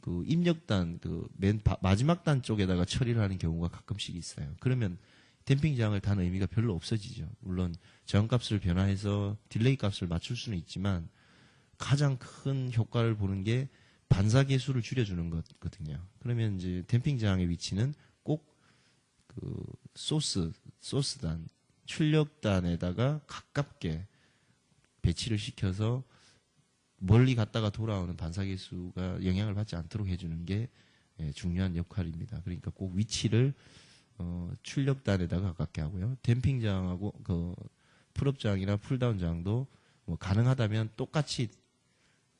그 입력단 그 맨 마지막 단 쪽에다가 처리를 하는 경우가 가끔씩 있어요. 그러면 댐핑 저항을 다는 의미가 별로 없어지죠. 물론 저항값을 변화해서 딜레이 값을 맞출 수는 있지만 가장 큰 효과를 보는 게 반사 계수를 줄여주는 거거든요. 그러면 이제 댐핑 저항의 위치는 꼭 그 소스단 출력단에다가 가깝게 배치를 시켜서 멀리 갔다가 돌아오는 반사계수가 영향을 받지 않도록 해주는 게 중요한 역할입니다. 그러니까 꼭 위치를 출력단에다가 가깝게 하고요. 댐핑장하고 그 풀업장이나 풀다운장도 뭐 가능하다면 똑같이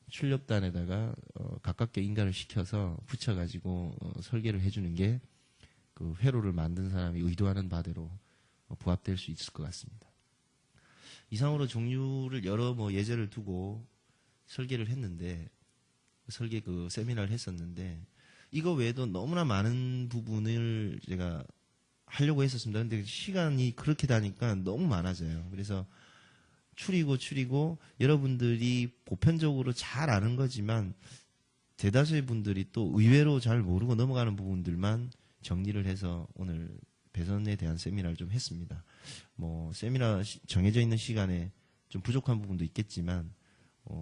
출력단에다가 가깝게 인가를 시켜서 붙여가지고 설계를 해주는 게 그 회로를 만든 사람이 의도하는 바대로 부합될 수 있을 것 같습니다. 이상으로 종류를 여러 뭐 예제를 두고 설계를 했는데 설계 그 세미나를 했었는데 이거 외에도 너무나 많은 부분을 제가 하려고 했었습니다. 근데 시간이 그렇게 다니까 너무 많아져요. 그래서 추리고 여러분들이 보편적으로 잘 아는 거지만 대다수의 분들이 또 의외로 잘 모르고 넘어가는 부분들만 정리를 해서 오늘 배선에 대한 세미나를 좀 했습니다. 뭐 세미나 정해져 있는 시간에 좀 부족한 부분도 있겠지만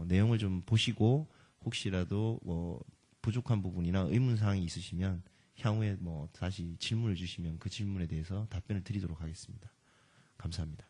내용을 좀 보시고 혹시라도 뭐 부족한 부분이나 의문사항이 있으시면 향후에 뭐 다시 질문을 주시면 그 질문에 대해서 답변을 드리도록 하겠습니다. 감사합니다.